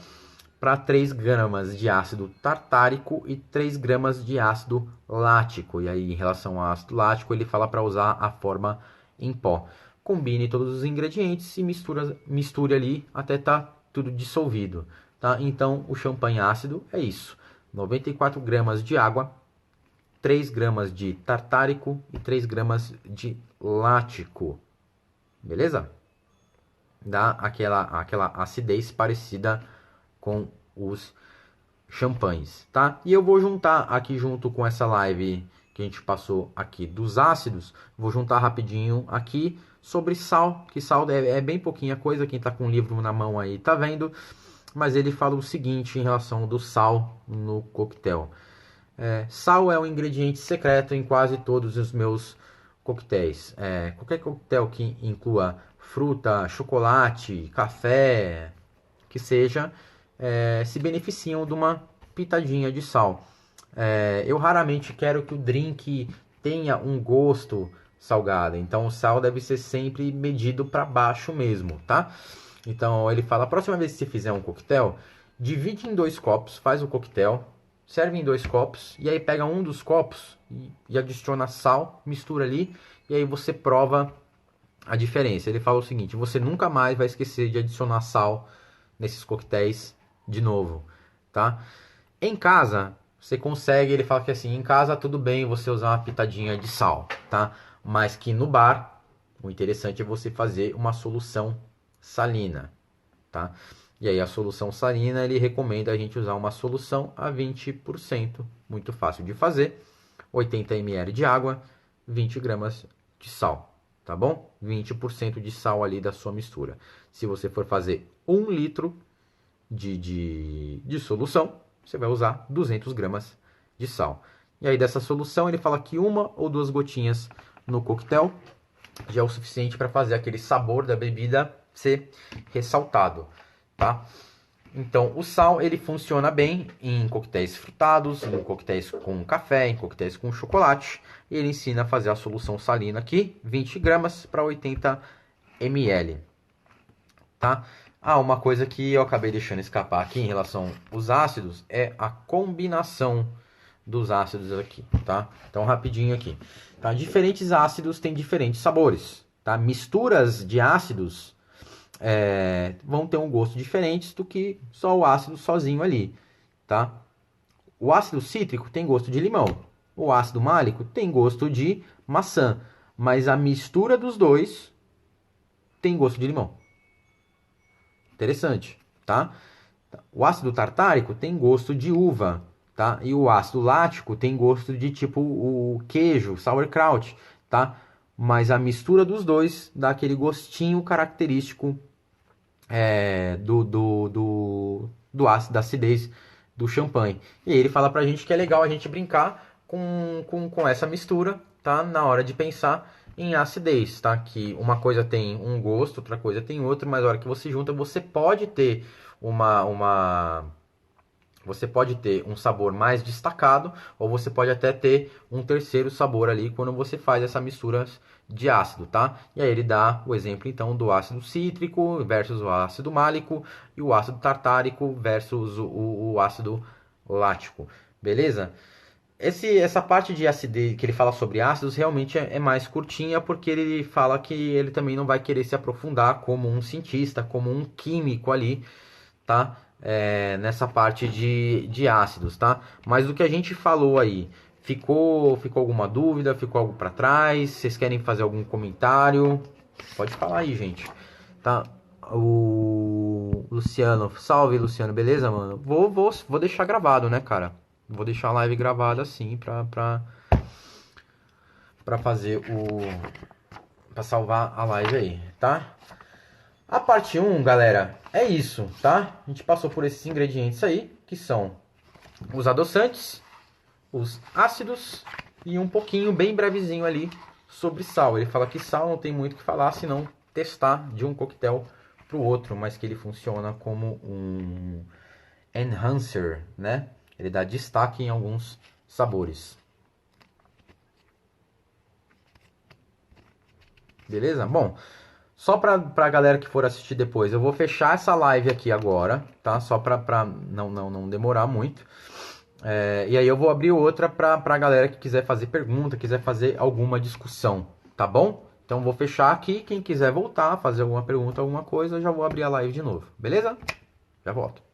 para 3 gramas de ácido tartárico e 3 gramas de ácido lático. E aí, em relação ao ácido lático, ele fala para usar a forma em pó. Combine todos os ingredientes e misture ali até estar tudo dissolvido. Tá? Então, o champanhe ácido é isso: 94 gramas de água, 3 gramas de tartárico e 3 gramas de lático. Beleza? Dá aquela acidez parecida com os champanhes, tá? E eu vou juntar aqui junto com essa live que a gente passou aqui dos ácidos, vou juntar rapidinho aqui sobre sal, que sal é bem pouquinha coisa, quem tá com o livro na mão aí tá vendo, mas ele fala o seguinte em relação do sal no coquetel. Sal é um ingrediente secreto em quase todos os meus coquetéis. Qualquer coquetel que inclua fruta, chocolate, café, que seja, se beneficiam de uma pitadinha de sal. Eu raramente quero que o drink tenha um gosto salgado, então o sal deve ser sempre medido para baixo mesmo, tá? Então ele fala, a próxima vez que você fizer um coquetel, divide em 2 copos, faz o coquetel, serve em 2 copos, e aí pega um dos copos e adiciona sal, mistura ali, e aí você prova a diferença. Ele fala o seguinte: você nunca mais vai esquecer de adicionar sal nesses coquetéis de novo, tá? Em casa, você consegue, ele fala que assim, em casa tudo bem você usar uma pitadinha de sal, tá? Mas que no bar, o interessante é você fazer uma solução salina, tá? E aí a solução salina, ele recomenda a gente usar uma solução a 20%, muito fácil de fazer, 80 ml de água, 20 gramas de sal, tá bom? 20% de sal ali da sua mistura. Se você for fazer 1 litro de solução, você vai usar 200 gramas de sal. E aí dessa solução ele fala que 1 ou 2 gotinhas no coquetel já é o suficiente para fazer aquele sabor da bebida ser ressaltado, tá? Então, o sal ele funciona bem em coquetéis frutados, em coquetéis com café, em coquetéis com chocolate. E ele ensina a fazer a solução salina aqui, 20 gramas para 80 ml, tá? Uma coisa que eu acabei deixando escapar aqui em relação aos ácidos é a combinação dos ácidos aqui, tá? Então, rapidinho aqui. Tá? Diferentes ácidos têm diferentes sabores, tá? Misturas de ácidos vão ter um gosto diferente do que só o ácido sozinho ali, tá? O ácido cítrico tem gosto de limão, o ácido málico tem gosto de maçã, mas a mistura dos dois tem gosto de limão. Interessante, tá? O ácido tartárico tem gosto de uva, tá? E o ácido lático tem gosto de tipo o queijo, sauerkraut, tá? Mas a mistura dos dois dá aquele gostinho característico do ácido, da acidez do champanhe. E aí ele fala pra gente que é legal a gente brincar com essa mistura, tá? Na hora de pensar em acidez, tá? Que uma coisa tem um gosto, outra coisa tem outro, mas na hora que você junta, você pode ter você pode ter um sabor mais destacado, ou você pode até ter um terceiro sabor ali quando você faz essa mistura de ácido, tá? E aí ele dá o exemplo então do ácido cítrico versus o ácido málico e o ácido tartárico versus o ácido lático, beleza? Essa parte de acidez que ele fala sobre ácidos realmente é mais curtinha, porque ele fala que ele também não vai querer se aprofundar como um cientista, como um químico ali, tá? Nessa parte de ácidos, tá? Mas do que a gente falou aí, ficou alguma dúvida? Ficou algo para trás? Vocês querem fazer algum comentário? Pode falar aí, gente. Tá? O Luciano, salve Luciano, beleza, mano? Vou deixar gravado, né, cara? Vou deixar a live gravada assim pra fazer pra salvar a live aí, tá? A parte 1, galera, é isso, tá? A gente passou por esses ingredientes aí, que são os adoçantes, os ácidos e um pouquinho, bem brevezinho ali, sobre sal. Ele fala que sal não tem muito o que falar, senão testar de um coquetel pro outro, mas que ele funciona como um enhancer, né? Ele dá destaque em alguns sabores. Beleza? Bom, só pra galera que for assistir depois, eu vou fechar essa live aqui agora, tá? Só pra não demorar muito. E aí eu vou abrir outra pra galera que quiser fazer pergunta, quiser fazer alguma discussão, tá bom? Então vou fechar aqui, quem quiser voltar, fazer alguma pergunta, alguma coisa, eu já vou abrir a live de novo, beleza? Já volto.